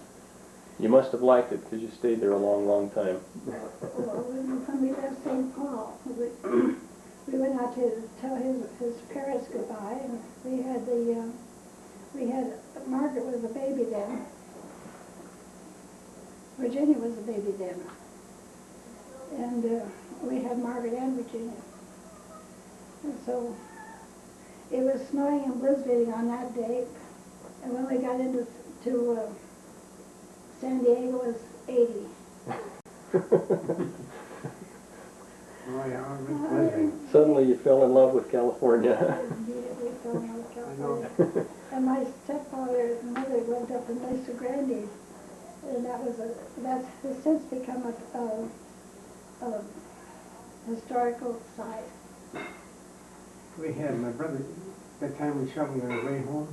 you must have liked it because you stayed there a long, long time. Well, when we left St. Paul, we went out to tell his parents goodbye, and we had Margaret was a baby then. Virginia was a baby then. And we had Margaret and Virginia. And so it was snowing and blizzarding on that day, and when we got into San Diego, it was 80. Oh yeah, it was pleasant. Suddenly you fell in love with California. Immediately fell in love with California. And my stepfather's mother went up in Mesa Grande, and that's has since become historical site. We had my brother, that time we shoveled our way home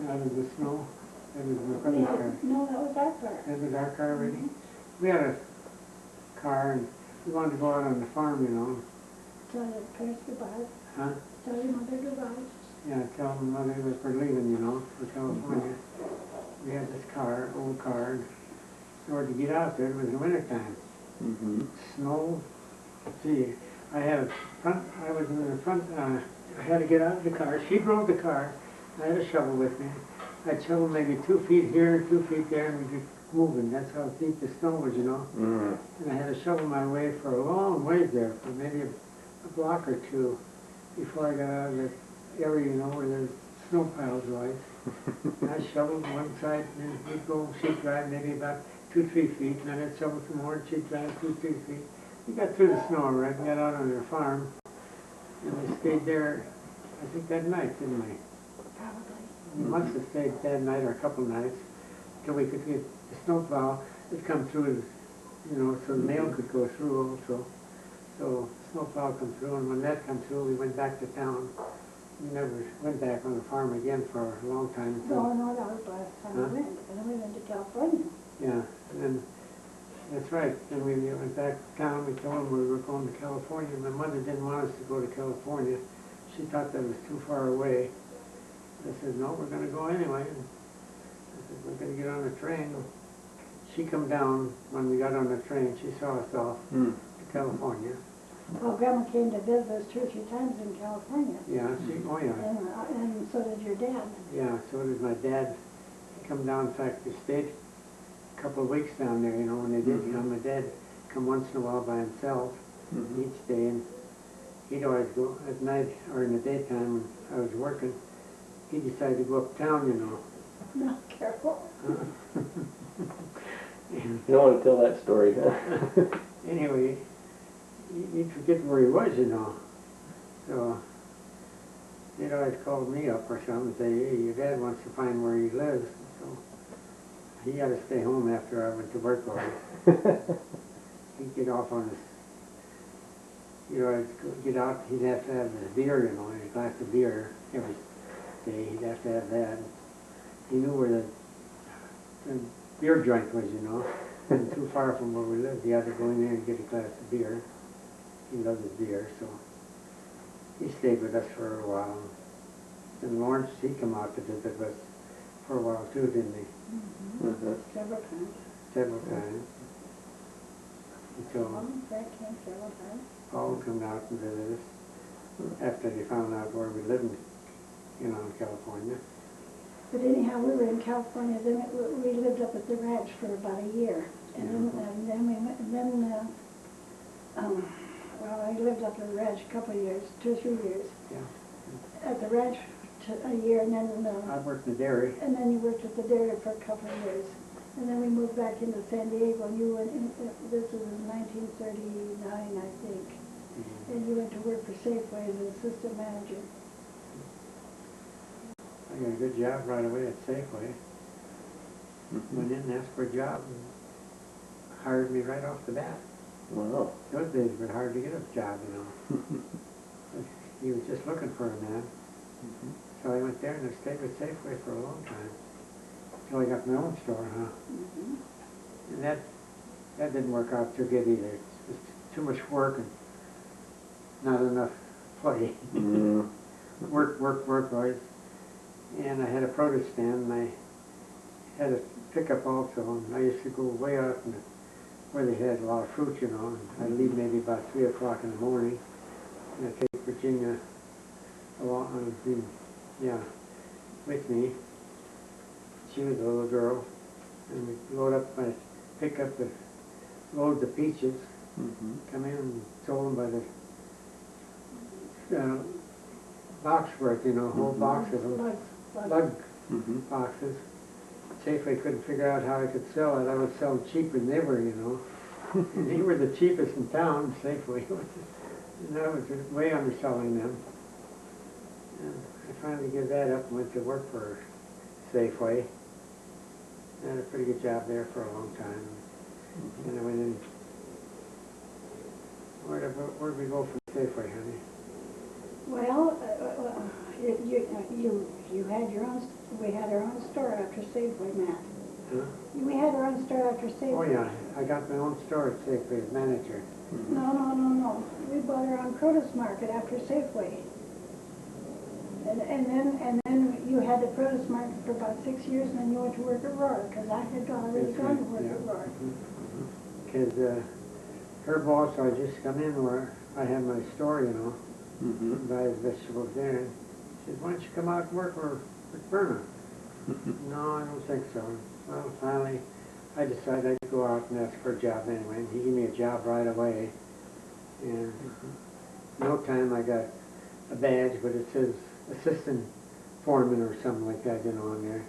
out of the snow. That was my brother's car. No, that was our car. That was our car already. We had a car and we wanted to go out on the farm, you know. Tell your parents goodbye. Huh? Tell your mother goodbye. Yeah, tell them mother that we're leaving, you know, for California. We had this car, old car, and in order to get out there, it was the winter time. Mm-hmm. Snow. See, I was in the front, I had to get out of the car. She drove the car. I had a shovel with me. I'd shovel maybe 2 feet here, 2 feet there, and we'd be moving. That's how deep the snow was, you know. Mm. And I had to shovel my way for a long ways there, for maybe a block or two, before I got out of the area, you know, where there's snow piles right. And I shoveled one side, and then we'd go sheep drive maybe about 2-3 feet, and then I'd shovel some more, sheep drive 2-3 feet. We got through the snow, right? We got out on their farm, and we stayed there, I think that night, didn't we? Probably. We must have stayed that night or a couple nights, till we could get the snowplow had come through, you know, so the mail could go through also. So snowplow come through, and when that come through, we went back to town. We never went back on the farm again for a long time. No, no, that was the last time Huh? we went. And then we went to California. Yeah, and then, that's right, then we went back to town, we told them we were going to California. My mother didn't want us to go to California. She thought that was too far away. I said, no, we're gonna go anyway. And I said, we're gonna get on the train. She come down, when we got on the train, she saw us off Mm. to California. Well, Grandma came to visit us 2 or 3 times in California. Yeah, oh yeah, And so did your dad. yeah, so did my dad. He come down, in fact, he stayed a couple of weeks down there, you know, when they did, you know, my dad come once in a while by himself. Mhm. He'd stay, and he'd always go at night or in the daytime when I was working. He decided to go uptown, you know. No, careful. And You don't want to tell that story, huh? anyway, he'd forget where he was, you know. So he'd always call me up or something and say, hey, your dad wants to find where he lives. So he had to stay home after I went to work all day. He'd get off on his, you know, I'd get out, he'd have to have his beer, you know, his glass of beer every day. He'd have to have that. He knew where the beer joint was, you know. Wasn't too far from where we lived. He had to go in there and get a glass of beer. He loved his beer, so he stayed with us for a while. And Lawrence, he come out to visit us for a while too, didn't he? Mhm. Several times. Several times. Until Fred came several times. Paul come out and visit us after they found out where we lived, you know, in California. But anyhow, we were in California, then we lived up at the ranch for about a year. And then we went, and then, well, I lived up at the ranch a couple of years, 2 or 3 years. Yeah. At the ranch a year, and then, I worked in the dairy. and then you worked at the dairy for a couple of years. And then we moved back into San Diego, and you went in, this was in 1939, I think. And you went to work for Safeway as an assistant manager. I got a good job right away at Safeway. Went in and asked for a job and hired me right off the bat. Wow. Those days were hard to get a job, you know. He was just looking for a man. So I went there and I stayed with Safeway for a long time. Until I got my own store, huh? And that didn't work out too good either. It's just too much work and not enough play. Mm. Work, boys. And I had a produce stand, and I had a pickup also, and I used to go way out in where they had a lot of fruit, you know, and I'd leave maybe about 3 o'clock in the morning, and I'd take Virginia along, with me. She was a little girl, and we'd load up my pickup, load the peaches, come in and sold them by the box worth, you know, whole box of them. Lug boxes. Safeway couldn't figure out how I could sell it. I was selling cheaper than they were, you know. And they were the cheapest in town, Safeway. And I was way underselling them. And I finally gave that up and went to work for Safeway. I had a pretty good job there for a long time. And I went in where'd we go from Safeway, honey? Well, you had your own, we had our own store after Safeway, Matt. Huh? We had our own store after Safeway. Oh, yeah, I got my own store at Safeway as manager. No. We bought our own produce market after Safeway. And then you had the produce market for about 6 years, and then you went to work at Roar, because I had already gone to work at Roar. Because her boss, I just come in where I had my store, you know, buy vegetables there. And she said, why don't you come out and work with Verna? No, I don't think so. Well, finally, I decided I'd go out and ask for a job anyway. And he gave me a job right away. And no time I got a badge, but it says assistant foreman or something like that, you know, on there.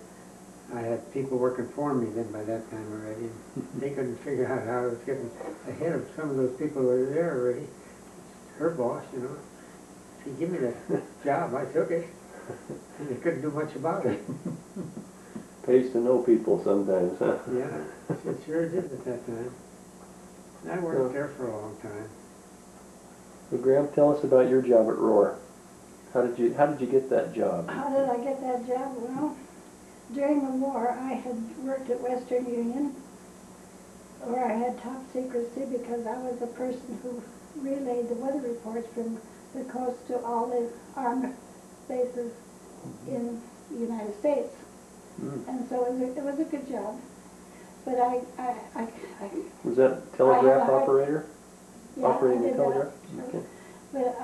I had people working for me then by that time already. They couldn't figure out how I was getting ahead of some of those people who were there already. Her boss, you know. She gave me that job, I took it. And they couldn't do much about it. Pays to know people sometimes, huh? Yeah, it sure did at that time. And I worked there for a long time. Well, Graham, tell us about your job at Roar. How did you get that job? How did I get that job? Well, during the war, I had worked at Western Union, where I had top secrecy because I was the person who relayed the weather reports from the coast to all the armed bases in the United States. And so it was a good job. But I Was that telegraph operator? yeah, Operating I the did telegraph? that. Okay. But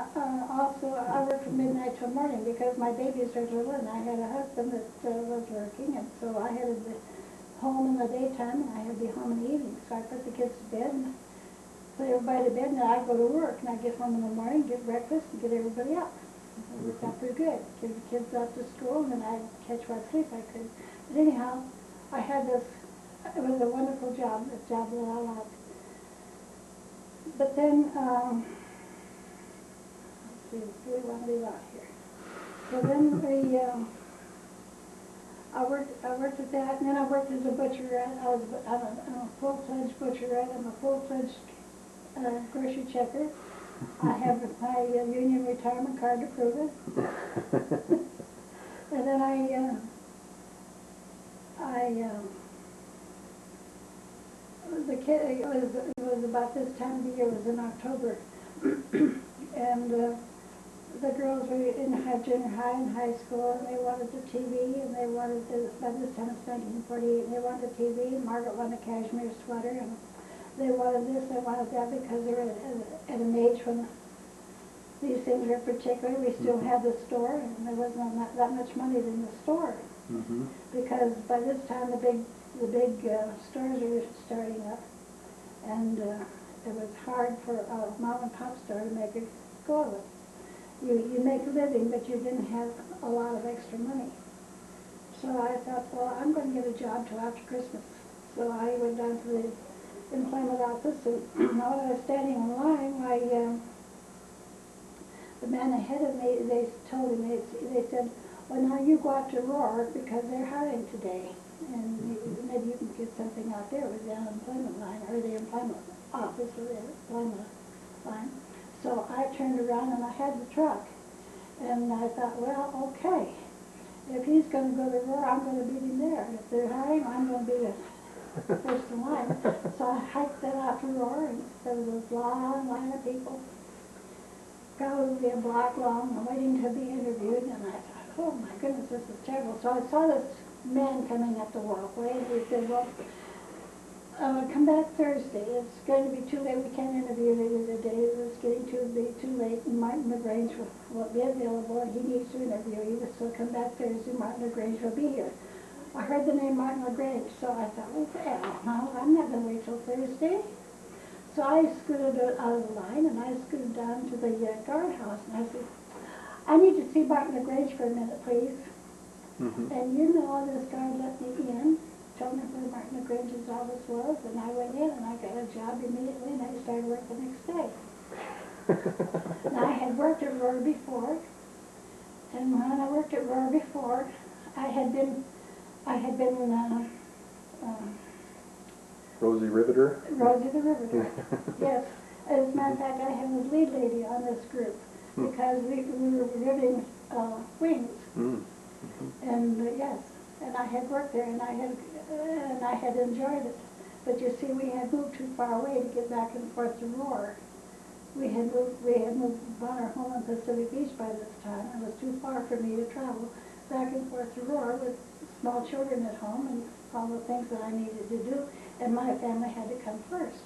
also, I worked from midnight till morning because my babies were little, and I had a husband that was working, and so I had to be home in the daytime, and I had to be home in the evening. So I put the kids to bed, and put everybody to bed, and then I'd go to work, and I'd get home in the morning, get breakfast, and get everybody up. It worked out pretty good. Get the kids off to school, and then I'd catch what sleep I could. But anyhow, I had this, it was a wonderful job, a job that I liked. But then, let's see, what do we want to leave out here? So then I worked at that, and then I worked as a butcherette. I'm a full-fledged butcherette. I'm a full-fledged grocery checker. I have my union retirement card to prove it. And then it was about this time of the year, it was in October, and the girls were in junior high and high school, and they wanted the TV, and they wanted by this time it's 1948, and they wanted the TV, and Margaret wanted a cashmere sweater, and they wanted this, they wanted that, because they were at an age when these things were particular. We still had the store, and there wasn't that much money in the store. Because by this time the big stores were starting up, and it was hard for a mom and pop store to make a go of it. You make a living, but you didn't have a lot of extra money. So I thought, well, I'm going to get a job till after Christmas. So I went down to the employment office, and when I was standing in line, the man ahead of me, they told him, they said, well, now you go out to Roar because they're hiring today, and maybe you can get something out there with the unemployment line, or the employment office with the employment line. So I turned around and I had the truck, and I thought, well, okay, if he's going to go to Roar, I'm going to beat him there. If they're hiring, I'm going to be the first in line. So I hiked that out to Roar, and there was this long line of people, probably a block long, and waiting to be interviewed, and I thought, oh my goodness, this is terrible. So I saw this man coming up the walkway, and he said, well, come back Thursday. It's going to be too late. We can't interview you today. It's getting too late, and Martin LaGrange will be available, and he needs to interview you. So come back Thursday. Martin LaGrange will be here. I heard the name Martin LaGrange, so I thought, well, no, I'm not going to wait till Thursday. So I scooted out of the line, and I scooted down to the guardhouse, and I said, I need to see Martin LaGrange for a minute, please. And you know, this guard let me in, told me where Martin LaGrange's office was, and I went in, and I got a job immediately, and I started work the next day. Now, I had worked at Roar before, and when I worked at Roar before, I had been Rosie Riveter? Rosie the Riveter, yes. As a matter of fact, I have a lead lady on this group because we were giving wings. And yes, and I had worked there, and I had enjoyed it. But you see, we had moved too far away to get back and forth to Roar. We had moved bought our home in Pacific Beach by this time. It was too far for me to travel back and forth to Roar with small children at home and all the things that I needed to do. And my family had to come first.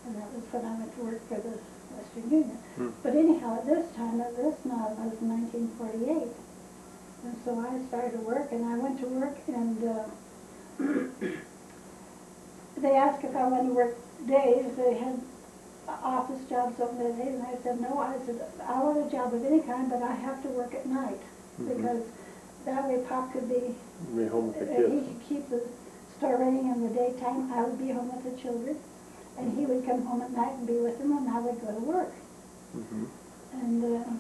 And that was when I went to work for the Western Union. But anyhow, at this time, this now was 1948. And so I started to work, and I went to work, and they asked if I wanted to work days. They had office jobs open at days, and I said no. I said, I want a job of any kind, but I have to work at night, because that way Pop could be home with the he kids. could keep the store running in the daytime. I would be home with the children, and he would come home at night and be with them, and I would go to work. And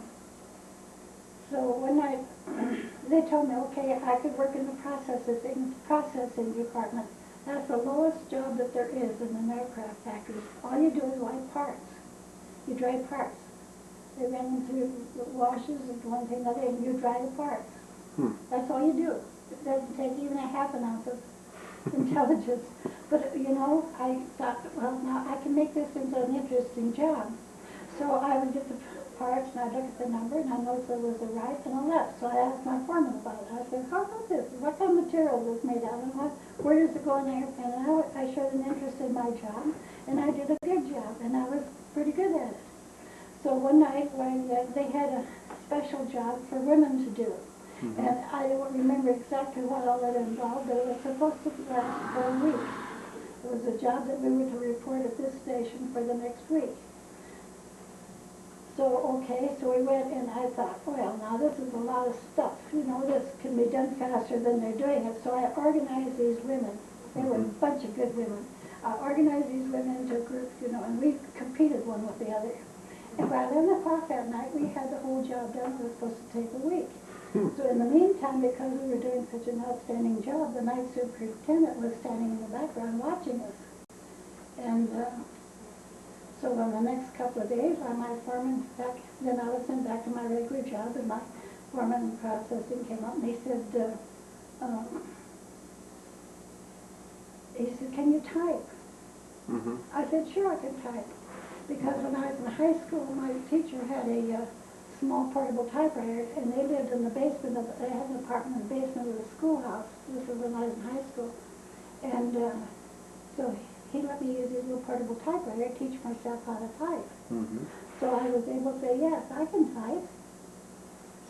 so one night they told me, okay, I could work in the processing department. That's the lowest job that there is in an aircraft factory. All you do is wipe parts. You dry parts. They run them through the washes and one thing another, and you dry the parts. That's all you do. It doesn't take even a half an ounce of intelligence. But, you know, I thought, well, now I can make this into an interesting job. So I would get the parts, and I'd look at the number, and I noticed there was a right and a left. So I asked my foreman about it. I said, how about this? What kind of material is this made out of? Where does it go in the airplane? And I showed an interest in my job, and I did a good job, and I was pretty good at it. So one night, when they had a special job for women to do, and I don't remember exactly what all it involved, but it was supposed to last for a week. It was a job that we were to report at this station for the next week. So, okay, so we went, and I thought, well, now this is a lot of stuff. You know, this can be done faster than they're doing it. So I organized these women. They were a bunch of good women. I organized these women into a group, you know, and we competed one with the other. And by 11 o'clock that night, we had the whole job done. It was supposed to take a week. So in the meantime, because we were doing such an outstanding job, the night superintendent was standing in the background watching us. And so on the next couple of days, my foreman back, then I was sent back to my regular job, and my foreman in processing came up, and he said, can you type? I said, sure, I can type. Because when I was in high school, my teacher had a small portable typewriter, and they lived in the basement of, they had an apartment in the basement of the schoolhouse. This was when I was in high school. And so he let me use his little portable typewriter to teach myself how to type. So I was able to say, yes, I can type.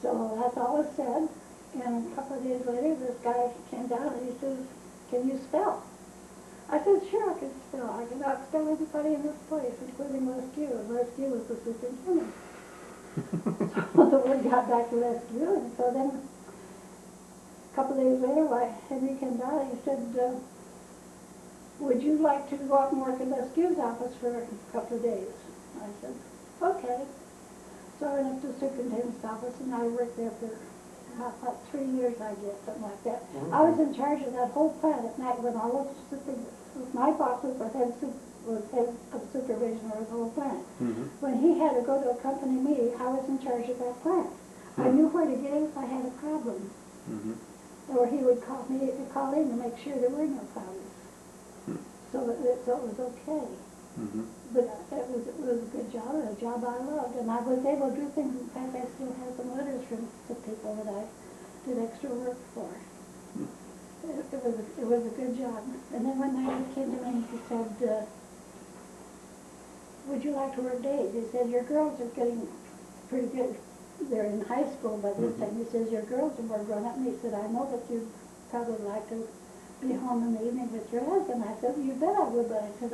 So that's all was said. And a couple of days later, this guy came down and he says, can you spell? I said, sure, I can spell. I can outspell anybody in this place, including Lescue. And Lescue was the superintendent. So the word got back to Lescue, and so then a couple of days later, Henry came down and he said, would you like to go out and work in Lescue's office for a couple of days? I said, okay. So I went up to the superintendent's office, and I worked there for about 3 years, I guess, something like that. I was in charge of that whole plant at night when all of my boss was head of supervision over the whole plant. When he had to go to accompany me, I was in charge of that plant. I knew where to get it if I had a problem. Or he would call in to make sure there were no problems. So it was okay. But it was a good job, and a job I loved, and I was able to do things. In fact, I still have some letters from some people that I did extra work for. It was a good job. And then one night he came to me and he said, would you like to work days? He said, your girls are getting pretty good. They're in high school by this time. He says, your girls are more grown up. And he said, I know that you'd probably like to be home in the evening with your husband. I said, you bet I would, but I said,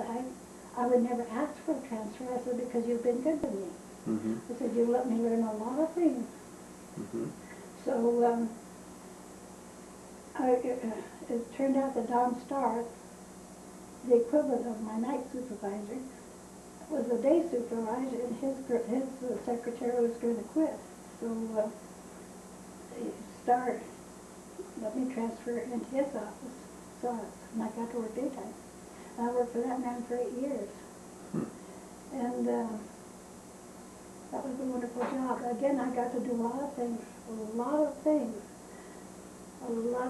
I would never ask for a transfer. I said, because you've been good to me. I said, you let me learn a lot of things. So it turned out that Don Starr, the equivalent of my night supervisor, was a day supervisor, and his secretary was going to quit. So Starr let me transfer into his office, and I got to work daytime. I worked for that man for 8 years. And that was a wonderful job. Again, I got to do a lot of things, a lot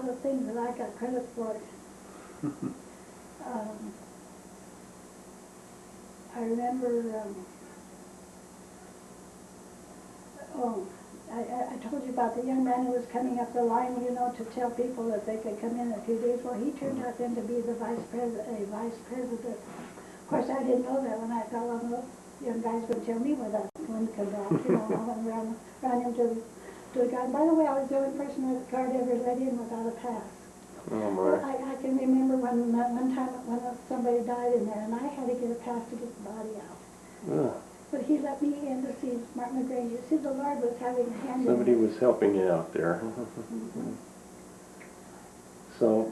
of things that I got credit for. I remember, I told you about the young man who was coming up the line, you know, to tell people that they could come in a few days. Well, he turned out then to be the vice president. Of course, I didn't know that when I fell on the young guys would tell me where that one comes out, you know, and ran into the guy. By the way, I was the only person that guard ever let in without a pass. Oh my. I can remember when one time when somebody died in there, and I had to get a pass to get the body out. Ugh. But he let me in to see Martin LaGrange. You see, the Lord was having a hand Somebody in it. was helping you out there. So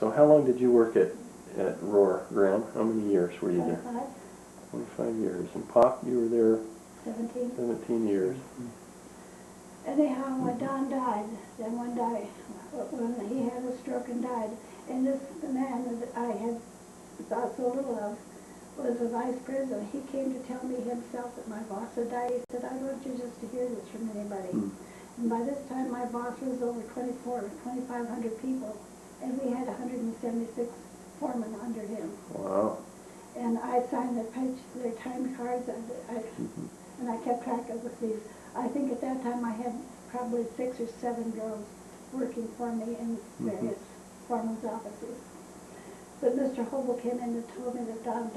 how long did you work at Roar, Graham? How many years were you there? 25 years. And Pop, you were there 17 years. Anyhow, when Don died, then one day, when he had a stroke and died, and this man that I had thought so little of was the vice president. He came to tell me himself that my boss had died. He said, I want you just to hear this from anybody. And by this time, my boss was over 2,500 people, and we had 176 foremen under him. Wow. And I signed their time cards, and I kept track of these. I think at that time I had probably 6 or 7 girls working for me in various foremen's offices. But Mr. Hobel came in and told me that Don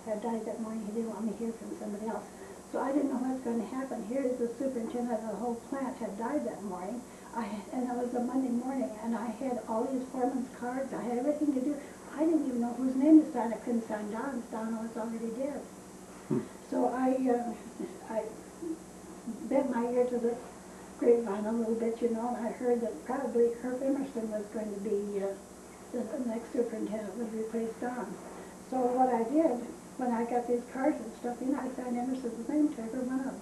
had died that morning. He didn't want me to hear from somebody else. So I didn't know what was going to happen. Here is the superintendent of the whole plant had died that morning. And it was a Monday morning, and I had all these foreman's cards. I had everything to do. I didn't even know whose name to sign. I couldn't sign Don's. Don was already dead. So I bent my ear to the grapevine a little bit, you know, and I heard that probably Herb Emerson was going to be the next superintendent would replace Don. So what I did, when I got these cards and stuff, you know, I signed Emerson's name to every one of them.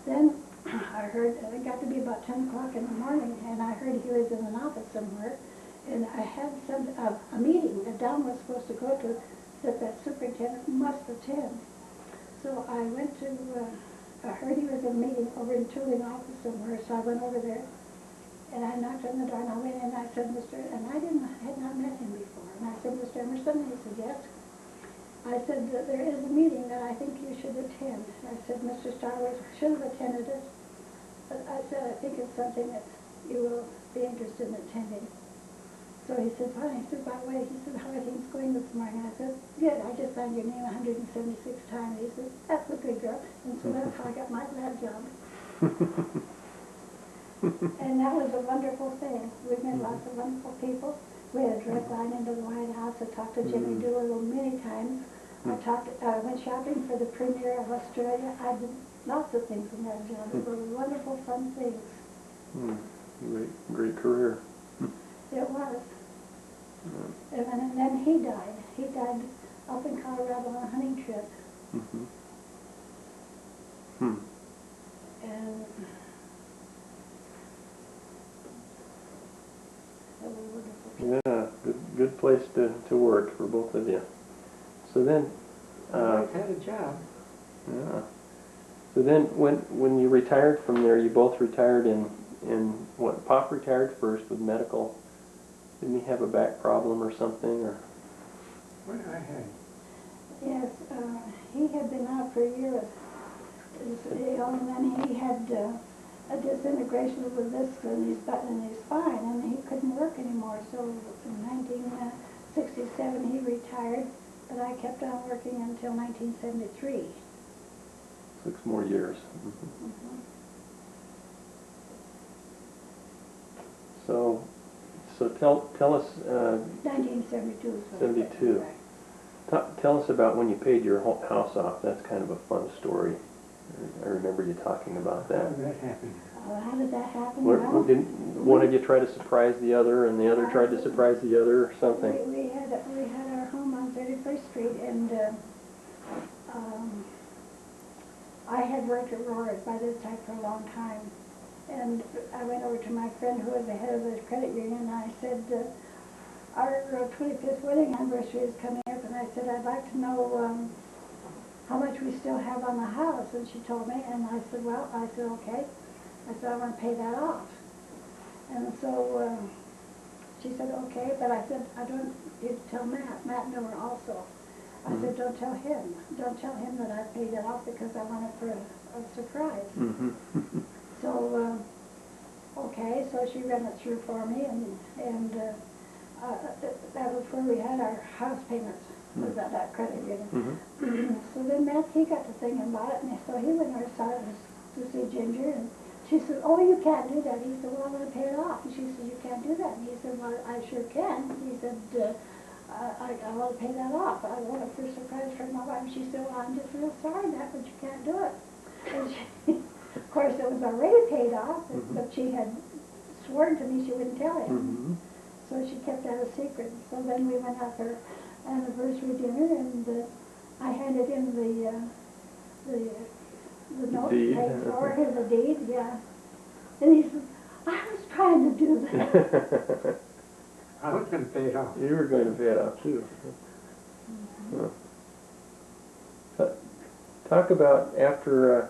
Then I heard, it got to be about 10 o'clock in the morning, and I heard he was in an office somewhere, and I had a meeting that Don was supposed to go to that superintendent must attend. So I went to, I heard he was in a meeting over in Tooling office somewhere, so I went over there, and I knocked on the door, and I went in, and I said, and I had not met him before, and I said, Mr. Emerson, and he said, yes. I said, there is a meeting that I think you should attend. I said, Mr. Starwood should have attended it, but I said, I think it's something that you will be interested in attending. So he said, fine. He said, by the way, he said, how are things going this morning? I said, good. I just signed your name 176 times. He said, that's a good girl. And so that's how I got my lab job. And that was a wonderful thing. We met lots of wonderful people. We had a direct line into the White House. I talked to Jimmy Doolittle many times. I went shopping for the Premier of Australia. I did lots of things in that job. They were wonderful, fun things. Great career. It was. And then he died. He died up in Colorado on a hunting trip. And it was a wonderful trip. Yeah, good place to work for both of you. So then, I had a job. yeah. So then, when you retired from there, you both retired in what? Pop retired first with medical. Didn't he have a back problem or something, or? What I had? Yes, he had been out for a year, and then he had a disintegration of the disc in his spine, and he couldn't work anymore. So in 1967 he retired, but I kept on working until 1973. 6 more years. So tell us. 1972. 72. Tell us about when you paid your house off. That's kind of a fun story. I remember you talking about How that. did that happen? How did that happen? What, didn't one of you try to surprise the other, and the other tried to surprise the other, or something? We had our home on 31st Street, and I had worked at Roar by this time for a long time. And I went over to my friend who was the head of the credit union, and I said, our 25th wedding anniversary is coming up, and I said, I'd like to know how much we still have on the house, and she told me, and I said, well, I said, okay. I said, I want to pay that off. And so she said, okay, but I said, I don't need to tell Matt. Matt knew her also. I said, don't tell him. Don't tell him that I paid it off because I want it for a surprise. So, okay, so she ran it through for me, and that was where we had our house payments, was that credit union. So then Matt, he got to thinking about it, and so he went over to see Ginger, and she said, oh, you can't do that. He said, well, I want to pay it off. And she said, you can't do that. And he said, well, I sure can. He said, I want to pay that off. I want it for a surprise for my wife. She said, well, I'm just real sorry, Matt, but you can't do it. And she, of course, it was already paid off, but she had sworn to me she wouldn't tell him. So she kept that a secret. So then we went out for anniversary dinner, and I handed him the note Deed. paid for him, the deed, yeah. And he said, I was trying to do that. I was going to pay it off. You were going to pay it off too. Talk about after,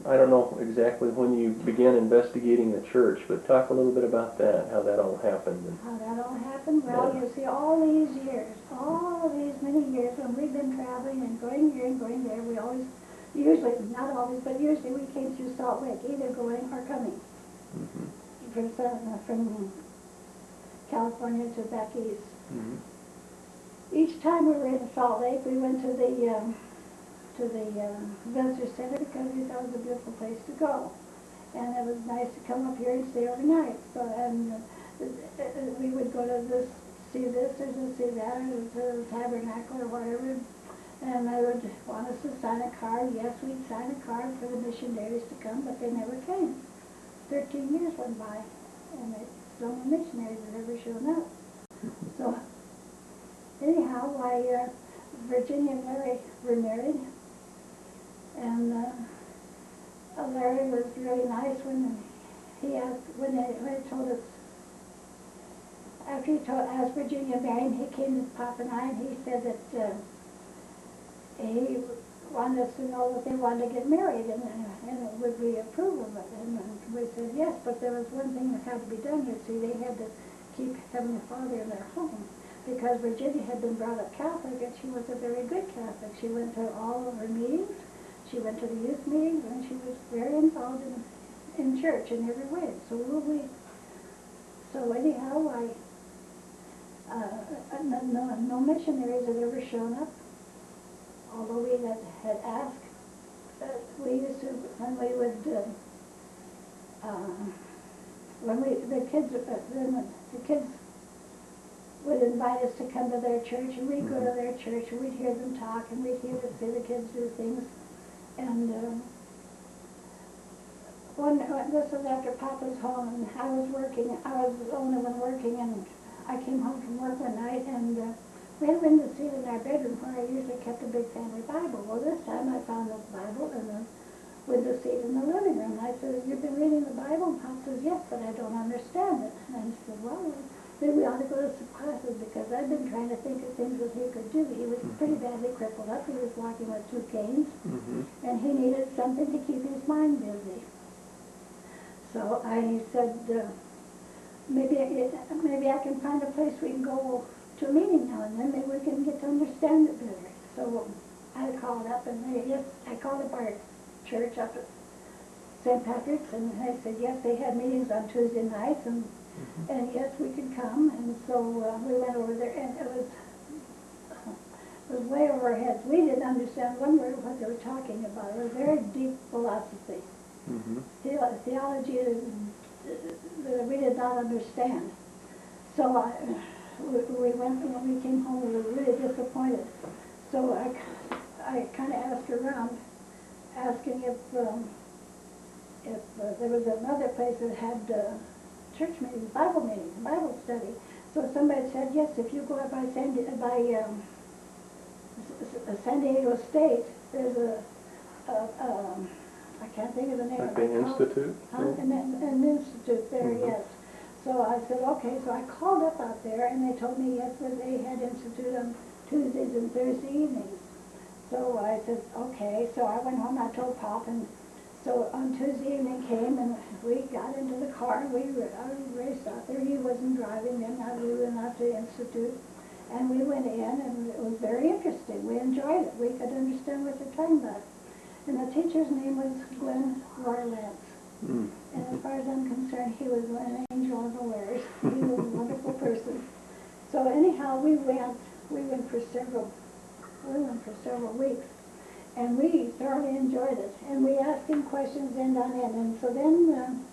I don't know exactly when you began investigating the church, but talk a little bit about that, how that all happened. How that all happened? Well, you see, all these years, all these many years, when we've been traveling and going here and going there, we always, usually, not always, but usually we came through Salt Lake, either going or coming. From California to back east. Each time we were in Salt Lake, we went to the visitor center because we thought it was a beautiful place to go, and it was nice to come up here and stay overnight. So, and we would go to this, see this, or to see that, or to the tabernacle or whatever, and they would want us to sign a card. Yes, we'd sign a card for the missionaries to come, but they never came. 13 years went by, and no missionaries had ever shown up. So, anyhow, Virginia and Larry were married, and Larry was really nice when he asked, when he told us, after he asked Virginia to marry him, he came to Papa and I, and he said that he wanted us to know that they wanted to get married, and would we approve of it? And we said yes, but there was one thing that had to be done. You see, they had to keep Heavenly Father in their home, because Virginia had been brought up Catholic, and she was a very good Catholic. She went to all of her meetings, she went to the youth meetings, and she was very involved in church in every way. So anyhow, no missionaries had ever shown up, although we had asked. We used to, when we would, the kids would invite us to come to their church, and we'd go to their church, and we'd hear them talk, and we'd see the kids do things. And this was after Papa's home, and I was the only one working, and I came home from work one night, and we had a window seat in our bedroom where I usually kept a big family Bible. Well, this time I found this Bible in the window seat in the living room. I said, you've been reading the Bible? And Pop says, yes, but I don't understand it. And I said, well, maybe we ought to go to some classes, because I've been trying to think of things that he could do. He was pretty badly crippled up. He was walking with 2 canes, and he needed something to keep his mind busy. So I said, maybe I can find a place we can go to a meeting now and then. Maybe we can get to understand it better. So I called up, and I called up our church up at St. Patrick's, and they said yes, they had meetings on Tuesday nights, and yes, we could come. And so we went over there, and it was way over our heads. We didn't understand one word of what they were talking about. It was very deep philosophy, theology that we did not understand. So when we came home, we were really disappointed. So I kind of asked around, asking if there was another place that had church meetings, Bible study. So somebody said, yes, if you go out by San Diego State, there's I can't think of the name like of the it. institute? An institute there, yes. So I said, okay. So I called up out there, and they told me, yes, that they had institute on Tuesdays and Thursday evenings. so I said, okay. So I went home, I told Pop, and so on Tuesday evening came, and we got into the car, and I raced out there. He wasn't driving then. We went out to the Institute, and we went in, and it was very interesting. We enjoyed it. We could understand what they're talking about. And the teacher's name was Glenn Roylance. Mm. And as far as I'm concerned, he was an angel unawares. He was a wonderful person. So anyhow, we went for several weeks, and we thoroughly enjoyed it. And we asked him questions end on end. And so then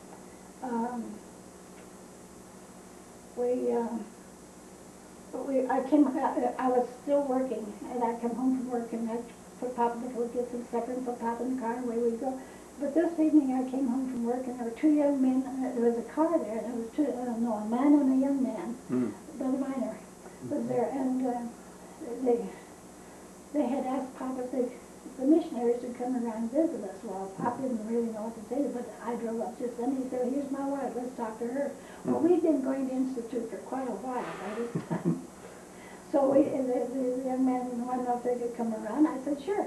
I was still working, and I'd come home from work, and I'd put Pop in the car, get some supper, and put Pop in the car, and away we'd go. But this evening I came home from work, and there were two young men. There was a car there, and there was a man and a young man. Brother Minor was there, and they had asked Pop if the missionaries would come around and visit us. Well, Pop didn't really know what to say, but I drove up just then. He said, "Here's my wife, let's talk to her." Well, we'd been going to Institute for quite a while by this time. So the young man wanted to know if they could come around. I said, sure.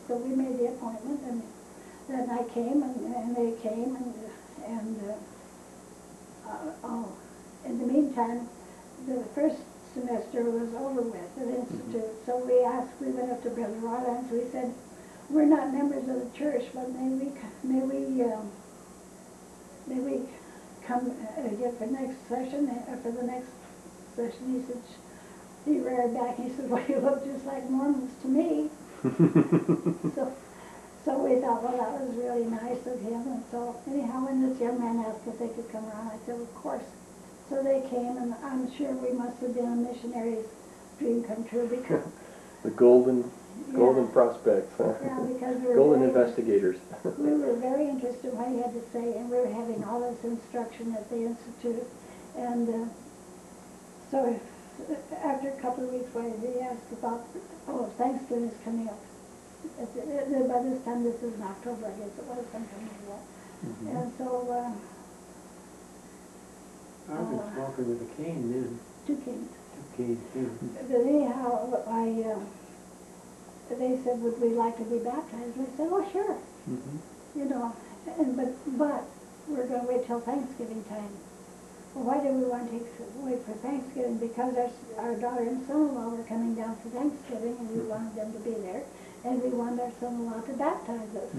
So we made the appointment, and then I came, and they came, in the meantime, the first semester was over with at Institute. So we went up to Brother Rollins. We said, we're not members of the church, but may we come again for next session, for the next session. He said, he reared back and he said, well, you look just like Mormons to me. So we thought, well, that was really nice of him. And so anyhow, when this young man asked if they could come around, I said, of course. So they came, and I'm sure we must have been a missionary's dream come true, because The golden prospects, huh? yeah, because we were Golden very, investigators. we were very interested in what he had to say, and we were having all this instruction at the Institute. And so after a couple of weeks, they asked about, Thanksgiving is coming up. By this time, this is in October, I guess it was sometime like that. And so I've been smoking with a cane then. 2 canes. 2 canes, too. But anyhow, they said, would we like to be baptized? We said, oh, sure. You know, but we're going to wait till Thanksgiving time. Well, why did we want to wait for Thanksgiving? Because our daughter and son-in-law were coming down for Thanksgiving, and we wanted them to be there, and we wanted our son-in-law to baptize us.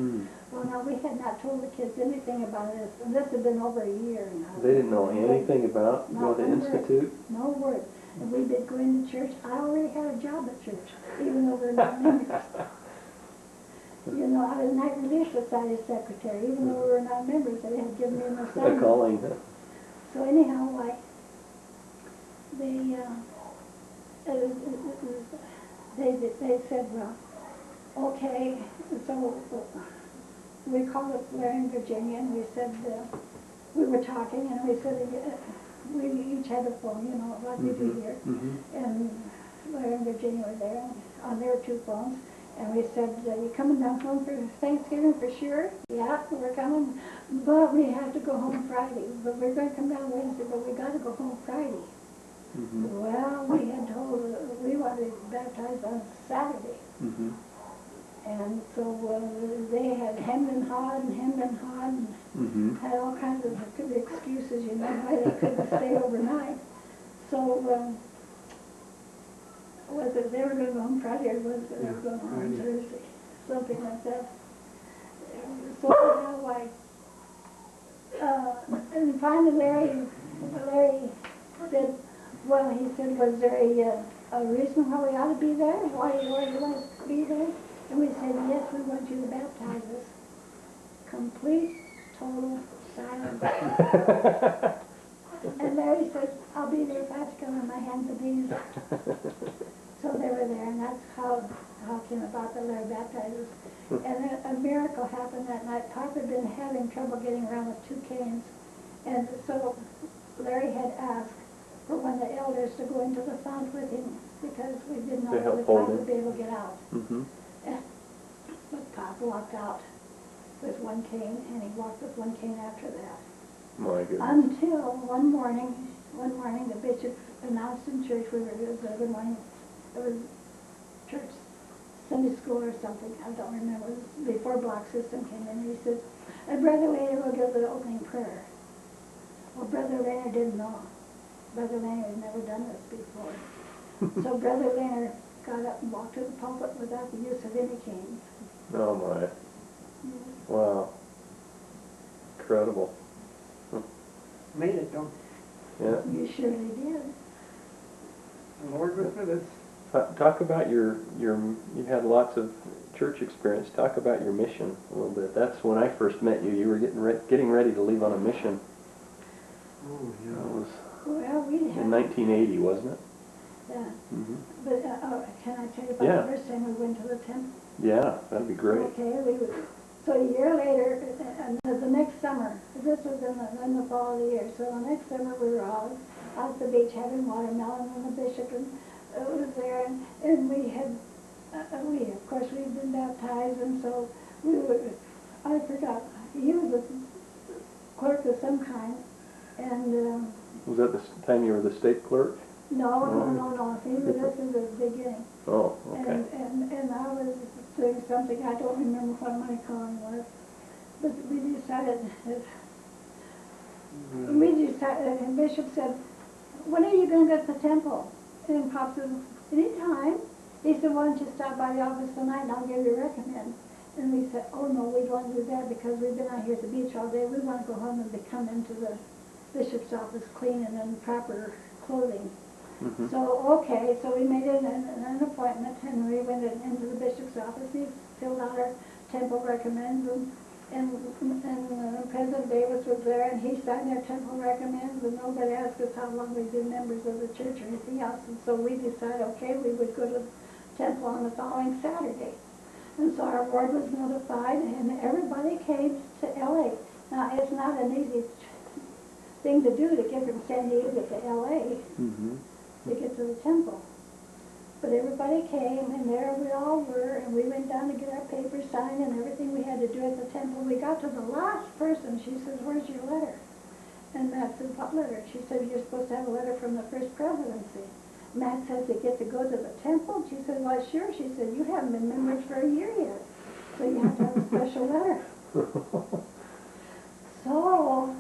Well, now, we had not told the kids anything about this, and this had been over a year now. They didn't know anything about going to Institute? No word. And we'd been going to church. I already had a job at church, even though we're not members. You know, I was Night Relief Society secretary, even though we were not members. They had given me an assignment. A calling, huh? So anyhow, they said, well, okay. So we called up Larry in Virginia, and we said, we were talking, and we said, we each had a phone, you know, like we do here. And Larry in Virginia was there, on their 2 phones. And we said, you coming down home for Thanksgiving for sure? Yeah, we're coming, but we have to go home Friday. But we're going to come down Wednesday, but we got to go home Friday. Well, we had told, we wanted to be baptized on Saturday. And so they had hemmed and hawed and had all kinds of excuses, you know, why they couldn't stay overnight. So was it they were going to go home Friday, or was it they were going home Thursday? Something like that. So now and finally Larry said, well, he said, was there a reason why we ought to be there? Why you want us to be there? And we said, yes, we want you to baptize us. Complete, total silence. And Larry said, I'll be there if I have to come on my hands and knees. So they were there, and that's how it came about that Larry baptized us. And a miracle happened that night. Pop had been having trouble getting around with 2 canes. And so Larry had asked for one of the elders to go into the font with him, because we didn't know whether Pop would be able to get out. But Pop walked out with 1 cane, and he walked with 1 cane after that. My goodness. Until one morning the bishop announced in church, it was good morning, it was church Sunday school or something, I don't remember, it was before block system came in, and he said, Brother Lehner will give the opening prayer. Well, Brother Lehner didn't know. Brother Lehner had never done this before. So Brother Lehner got up and walked to the pulpit without the use of any canes. Oh my. Yes. Wow. Incredible. Made it, don't Yeah. You surely did. the Lord was with us. Talk about you had lots of church experience. Talk about your mission a little bit. That's when I first met you. You were getting ready to leave on a mission. Oh, It yeah. was Well, we had. in 1980, wasn't it? Yeah. Mm-hmm. But, can I tell you about Yeah. the first time we went to the temple? Yeah, that'd be great. Okay, so a year later, and the next summer, this was in the fall of the year, so the next summer we were all out at the beach having watermelon, and the bishop was there, and we had, of course, we'd been baptized, and so I forgot, he was a clerk of some kind, and, Was that the time you were the state clerk? no, this is the beginning. Oh, okay. And I was doing something, I don't remember what my calling was, but we decided, and Bishop said, when are you going to go to the temple? And Pop said, anytime. He said, why don't you stop by the office tonight and I'll give you a recommend. And we said, oh no, we don't want to do that because we've been out here at the beach all day. We want to go home and come into the bishop's office clean and in proper clothing. Mm-hmm. So, okay, so we made an appointment and we went into the bishop's office. He filled out our temple recommends and President Davis was there and he signed our temple recommends and nobody asked us how long we'd been members of the church or anything else. And so we decided, okay, we would go to the temple on the following Saturday. And so our board was notified and everybody came to LA. Now, it's not an easy thing to do to get from San Diego to LA. Mm-hmm. To get to the temple. But everybody came, and there we all were, and we went down to get our papers signed and everything we had to do at the temple. We got to the last person. She says, where's your letter? And Matt said, what letter? She said, you're supposed to have a letter from the first presidency. Matt says, they get to go to the temple? She said, well, sure. She said, you haven't been members for a year yet, so you have to have a special letter. So,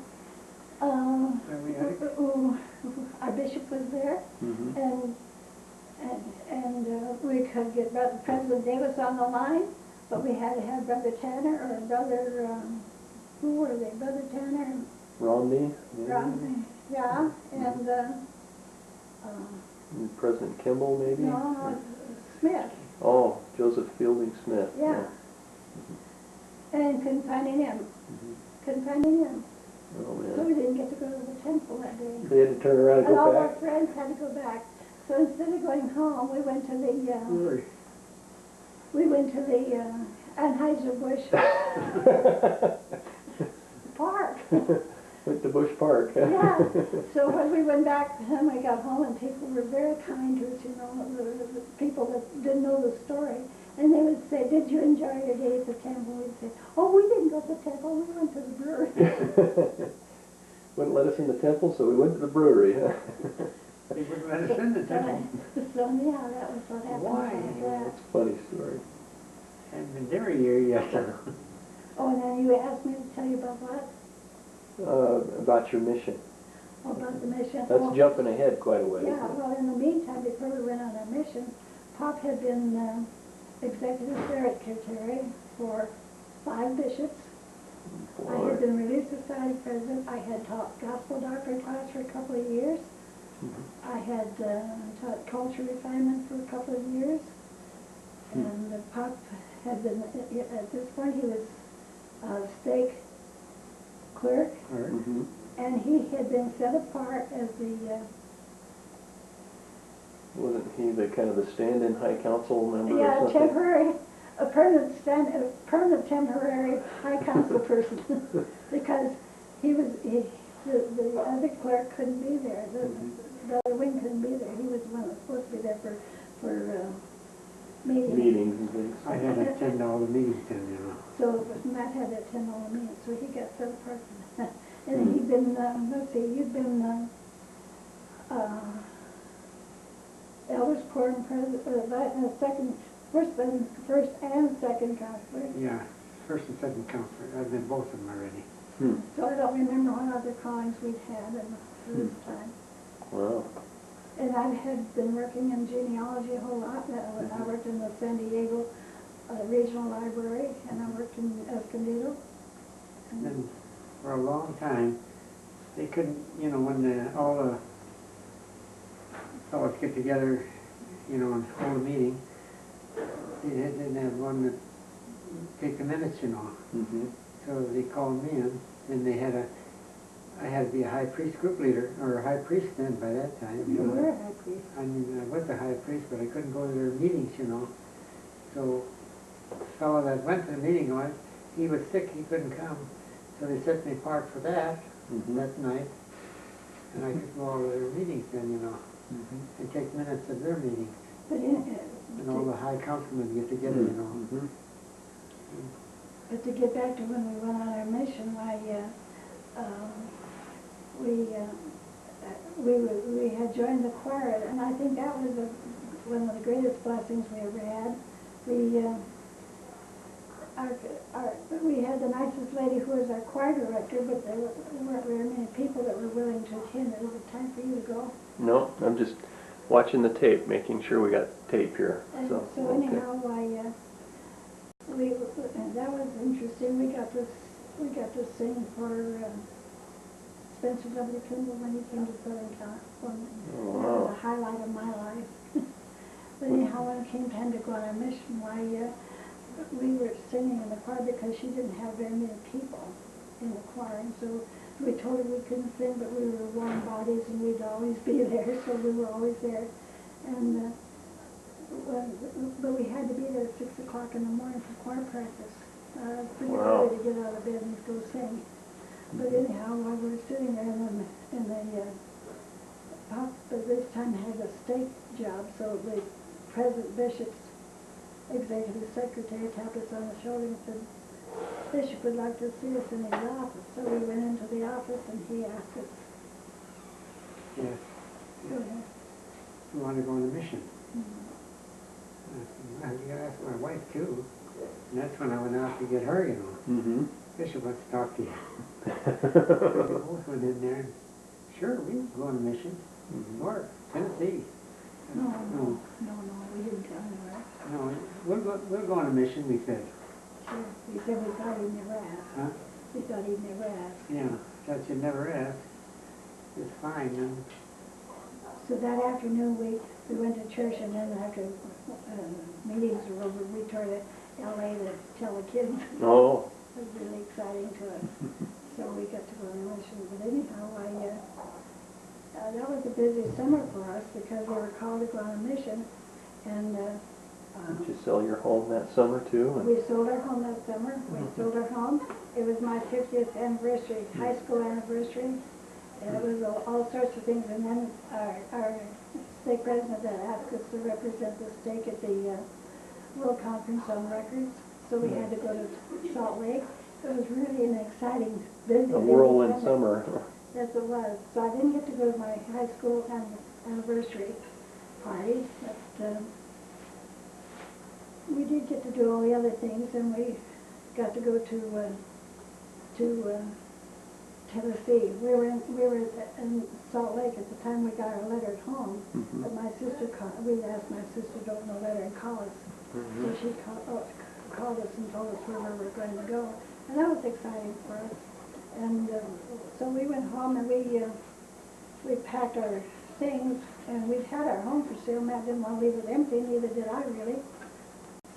our bishop was there, Mm-hmm. and we could get President Davis on the line, but we had to have Brother Tanner or Brother, who were they? Brother Tanner and Romney? Romney, yeah, and And President Kimball, maybe? no, Smith, Oh, Joseph Fielding Smith. yeah. And couldn't find him. Mhm. Couldn't find him. Oh, So man. we didn't get to go to the temple that day. They had to turn around and And all go our back? friends had to go back. So instead of going home, we went to the Anheuser-Busch Park. Went to Bush Park. Yeah. So when we went back, and we got home, and people were very kind to us, you know, the people that didn't know the story. And they would say, did you enjoy your day at the temple? We'd say, oh, we didn't go to the temple, we went to the brewery. Wouldn't let us in the temple, so we went to the brewery, huh? They wouldn't let us in the temple. So yeah, that was what happened. Why? Like that. That's a funny story. Hadn't been there a year yet. Oh, and then you asked me to tell you about what? About your mission. Oh, about the mission. That's Oh, jumping ahead quite a ways. yeah, well, in the meantime, before we went on our mission, Pop had been executive secretary for 5 bishops. I Boy. had been Relief Society president. I had taught gospel doctrine class for a couple of years. Mhm. I had taught culture refinement for a couple of years. And Pop had been, at this point, he was stake clerk, Mhm. and he had been set apart as the Wasn't he the kind of the stand-in high council member or yeah, something? temporary, a permanent temporary high council person, because the other clerk couldn't be there, the other wing couldn't be there. He was the one that was supposed to be there for meetings. Meetings and things. I had to attend all the meetings then, you know. So Matt had to attend all the meetings, so he got set apart from that. And he'd been, let's see, you'd been Elders Quorum second first and second counselor. Yeah, first and second counselor. I've been both of them already. So I don't remember what other callings we'd had at this time. Wow. And I had been working in genealogy a whole lot. I worked in the San Diego Regional Library, and I worked in Escondido. And for a long time, they couldn't, you know, when all the fellows get together, you know, and hold a meeting, they didn't have one to take the minutes, you know. Mm-hmm. So they called me in, and I had to be a high priest group leader, or a high priest then by that time. You were a high priest. I mean, I was a high priest, but I couldn't go to their meetings, you know. So the fellow that went to the meeting, he was sick, he couldn't come. So they set me apart for that, that night. And I could go all to their meetings then, you know, and take minutes of their meetings. But And all the high councilmen get together, you know. But to get back to when we went on our mission, we had joined the choir, and I think that was one of the greatest blessings we ever had. We had the nicest lady who was our choir director, but there weren't very many people that were willing to attend. It was time for you to go. No, I'm just watching the tape, making sure we got tape here. And So so anyhow, and that was interesting. We got to sing for Spencer W. Kimball when he came to Southern California. Oh, That was wow. a highlight of my life. But anyhow, when it came time to go on our mission, we were singing in the choir because she didn't have very many people in the choir, and so we told her we couldn't sing, but we were warm bodies and we'd always be there, so we were always there. And but we had to be there at 6 o'clock in the morning for choir practice. Pretty Wow. early to get out of bed and go sing. But anyhow, while we were sitting there, and the Pop at this time had a state job, so the present bishop's executive secretary tapped us on the shoulder and said, Bishop would like to see us in his office. So we went into the office and he asked us, Yes. go ahead. You want to go on a mission? I said, well, you gotta ask my wife too. And that's when I went out to get her, you know. Bishop wants to talk to you. We both went in there. Sure, we can go on a mission. Or Tennessee. No, we didn't tell him that. No, we'll go on a mission, we said. Sure. He said we thought he'd never ask. Huh? We thought he'd never ask. Yeah, that you never asked. It's fine. And So that afternoon we went to church, and then after meetings were over, we tore to L.A. to tell the kids. Oh. It was really exciting to us. So we got to go on a mission. But anyhow, that was a busy summer for us because we were called to go on a mission. And Did you sell your home that summer too? we sold our home that summer. We sold our home. It was my 50th anniversary, high school anniversary. And it was all sorts of things. And then our stake president that asked us to represent the stake at the World Conference on Records. So we had to go to Salt Lake. It was really an exciting, busy A whirlwind summer. summer. Yes, it was. So I didn't get to go to my high school anniversary party, but we did get to do all the other things, and we got to go to Tennessee. We were in Salt Lake at the time we got our letter at home, but my sister we asked my sister to open the letter and call us. So she called us and told us where we were going to go, and that was exciting for us. And so we went home and we packed our things, and we'd had our home for sale. Matt didn't want to leave it empty, neither did I really.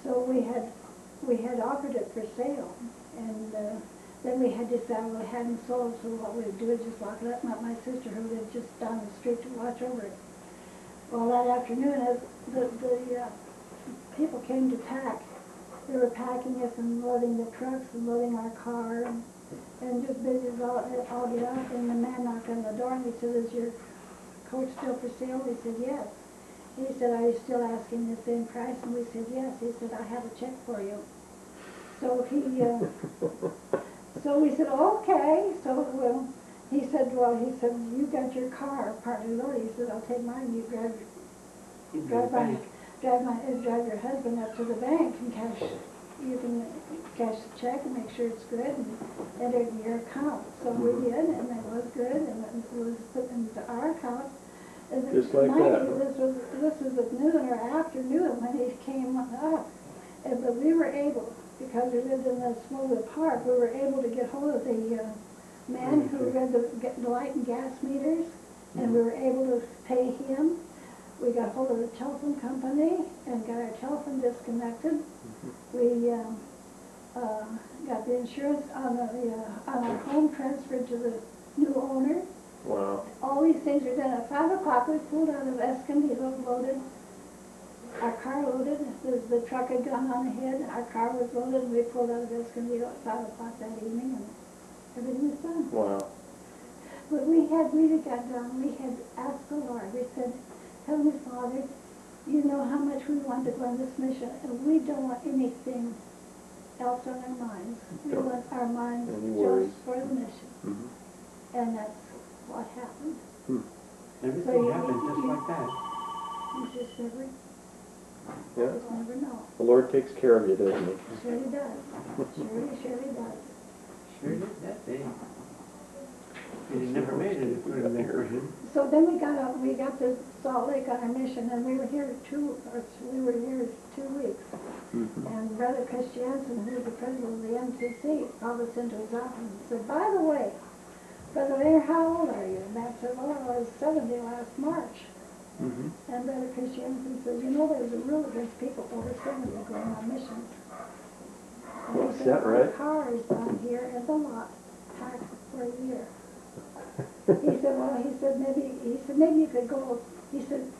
So we had offered it for sale, and then we had decided we hadn't sold, so what we'd do is just lock it up and let my sister, who lived just down the street, to watch over it. Well, that afternoon, as the people came to pack, they were packing us and loading the trucks and loading our car and just busy as all get out. And the man knocked on the door and he said, "Is your coat still for sale?" We said, "Yes." He said, "Are you still asking the same price?" And we said, "Yes." He said, "I have a check for you." So so we said, "Okay." So he said, "You got your car partly loaded." He said, "I'll take mine. You drive drive your husband up to the bank and you can cash the check and make sure it's good and enter it in your account. So we did, and it was good, and it was put into our account. And Just like mind that, you, this was at noon or afternoon when he came up. But we were able, because we lived in the smaller park, we were able to get hold of the man who read the light and gas meters, and we were able to pay him. We got hold of the telephone company and got our telephone disconnected. We got the insurance on our home transferred to the new owner. Wow. All these things were done. At 5 o'clock, we pulled out of Escondido, loaded. Our car loaded. The truck had gone on ahead. Our car was loaded, and we pulled out of Escondido at 5 o'clock that evening, and everything was done. Wow. But we really got down. We had asked the Lord. We said, Heavenly Father, you know how much we want to go on this mission, and we don't want anything else on our minds. We want our minds just for the mission. And that's what happened. Everything happened just like that. You just never, Yeah. just never know. The Lord takes care of you, doesn't he? Surely does. Surely does. Sure did that day. If he'd never made it, it would have been for him. So then we got to Salt Lake on our mission, and we were here 2 weeks. And Brother Christiansen, who was the president of the MCC, called us into his office and said, by the way, Brother Lehner, how old are you? And I said, well, I was 70 last March. And Brother Christiansen said, you know, there's a rule against people over 70 going on missions. And Well, he is said, that right? our car is down here in the lot, packed for a year. He said, well, maybe you could go. He said,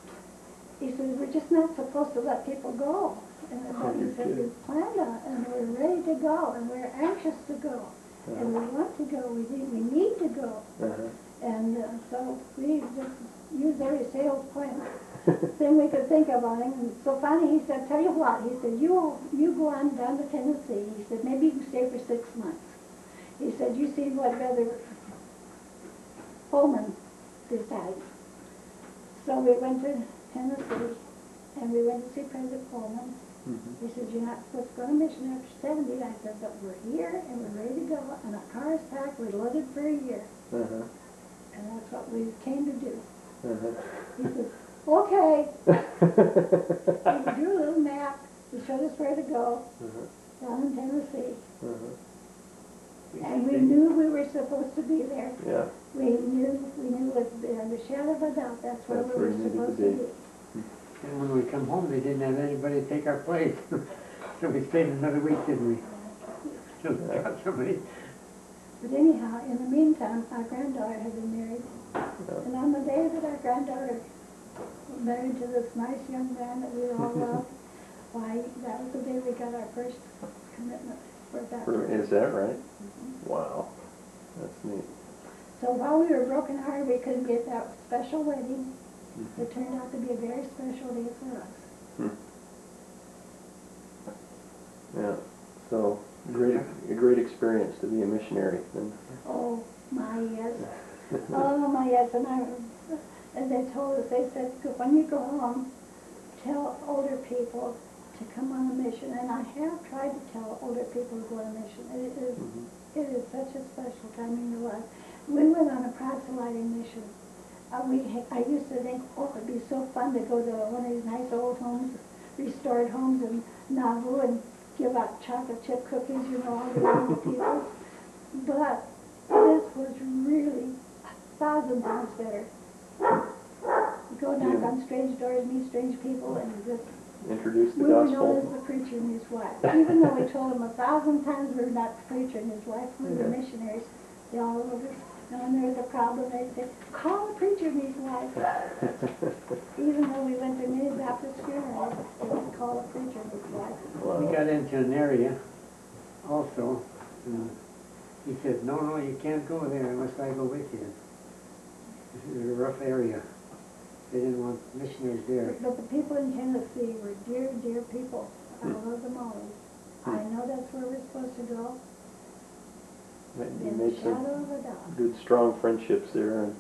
we're just not supposed to let people go. And he said, we planned on it, and we're ready to go, and we're anxious to go, and we want to go. We need to go. And so we just used every sales point thing we could think of on him. And so finally he said, tell you what, he said, you go on down to Tennessee. He said, maybe you can stay for 6 months. He said, you see what Brother Pullman decides. So we went to Tennessee, and we went to see President Pullman. He said, you're not supposed to go to mission after 70. I said, but we're here, and we're ready to go, and our car is packed, we're loaded for a year. And that's what we came to do. He said, okay. He drew a little map. He showed us where to go, down in Tennessee. And we knew we were supposed to be there. Yeah. We knew without the shadow of a doubt that's where That's we where were you needed supposed to to be. be. And when we come home, they didn't have anybody to take our place. So we stayed another week, didn't we? Till we got somebody. But anyhow, in the meantime, our granddaughter had been married. And on the day that our granddaughter was married to this nice young man that we all loved, why, that was the day we got our first commitment for baptism. Is that right? Wow. That's neat. So while we were brokenhearted, we couldn't get that special wedding. It turned out to be a very special day for us. Yeah. So a great experience to be a missionary. And Oh, my yes. Oh, my yes. And they told us, they said, when you go home, tell older people to come on a mission. And I have tried to tell older people to go on a mission. It is such a special time in your life. We went on a proselyting mission. I used to think, oh, it'd be so fun to go to one of these nice old homes, restored homes in Nauvoo, and give out chocolate chip cookies, you know, all the young people. But this was really 1,000 times better. You go knock on strange doors, meet strange people, and just introduce the we were known as gospel. the preacher and his wife. Even though we told them 1,000 times we were not the preacher and his wife, we were the missionaries. They all over. And when there was a problem, they'd say, call the preacher and his wife. Even though we went to many Baptist funerals, they would call the preacher and his wife. We got into an area also, and he said, no, you can't go there unless I go with you. This is a rough area. They didn't want missionaries there. But the people in Tennessee were dear, dear people. I love them all. I know that's where we're supposed to go. You In made the shadow some of a doubt. good, strong friendships there. And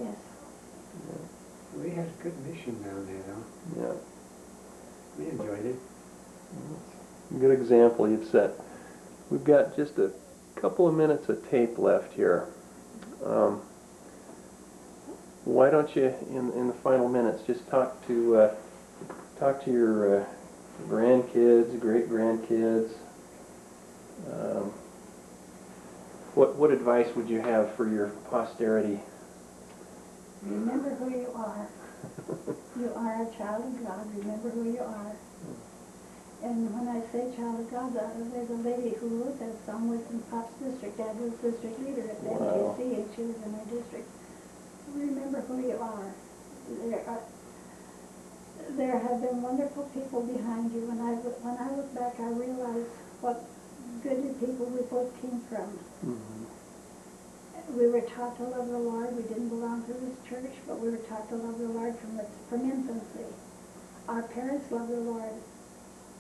Yes. We had a good mission down there, though. yeah. We enjoyed it. Good example you've set. We've got just a couple of minutes of tape left here. Why don't you, in the final minutes, just talk to your grandkids, great grandkids. What advice would you have for your posterity? Remember who you are. You are a child of God. Remember who you are. And when I say child of God, there's a lady who wrote that song was in Pop's district. Dad was district leader at the Wow. MTC, and she was in her district. Remember who you are. There have been wonderful people behind you. When I look back, I realize what good people we both came from. Mm-hmm. We were taught to love the Lord. We didn't belong to this church, but we were taught to love the Lord from infancy. Our parents loved the Lord,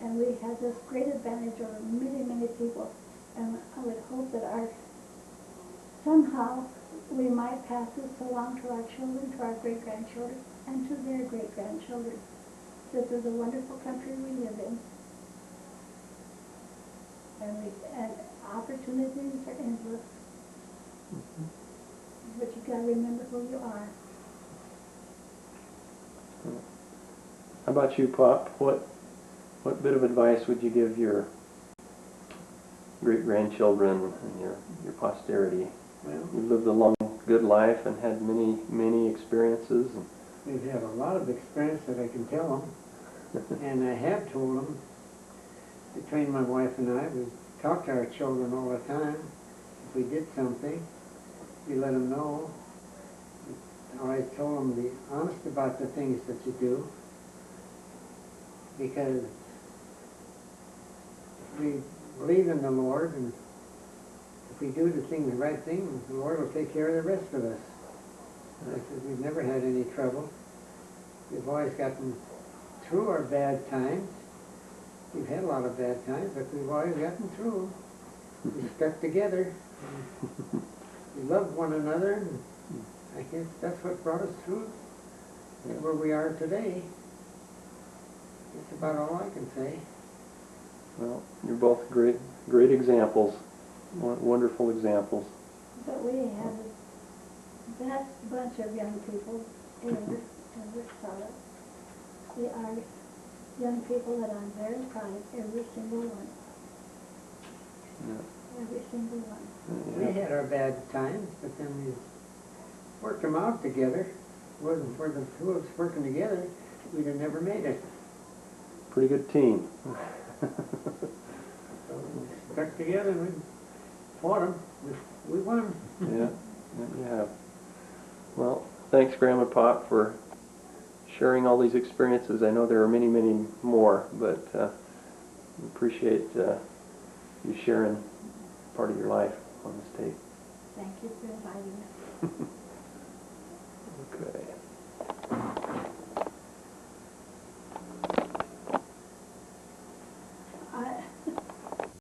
and we had this great advantage over many, many people. And I would hope that somehow we might pass this along to our children, to our great-grandchildren, and to their great-grandchildren. This is a wonderful country we live in, and opportunities are endless. Mm-hmm. But you got to remember who you are. How about you, Pop? What bit of advice would you give your great-grandchildren and your posterity? Well, You've lived a long, good life and had many, many experiences. And we've had a lot of experience that I can tell them. And I have told them, between my wife and I, we talk to our children all the time. If we did something, we let them know. I always told them, be honest about the things that you do, because we believe in the Lord, and if we do the right thing, the Lord will take care of the rest of us. And I said, we've never had any trouble. We've always gotten through our bad times. We've had a lot of bad times, but we've always gotten through. We stuck together. We loved one another, and I guess that's what brought us through where we are today. That's about all I can say. well, you're both great examples, wonderful examples. But we have the best bunch of young people ever saw it. We are young people that I'm very proud of, every single one. Yeah. Every single one. We had our bad times, but then we worked them out together. If it wasn't for the two of us working together, we'd have never made it. Pretty good team. So we stuck together and we fought them. We won. Yeah, you have. Well, thanks, Grandma Pop, for sharing all these experiences. I know there are many, many more, but we appreciate you sharing part of your life on this tape. Thank you for inviting us. Okay.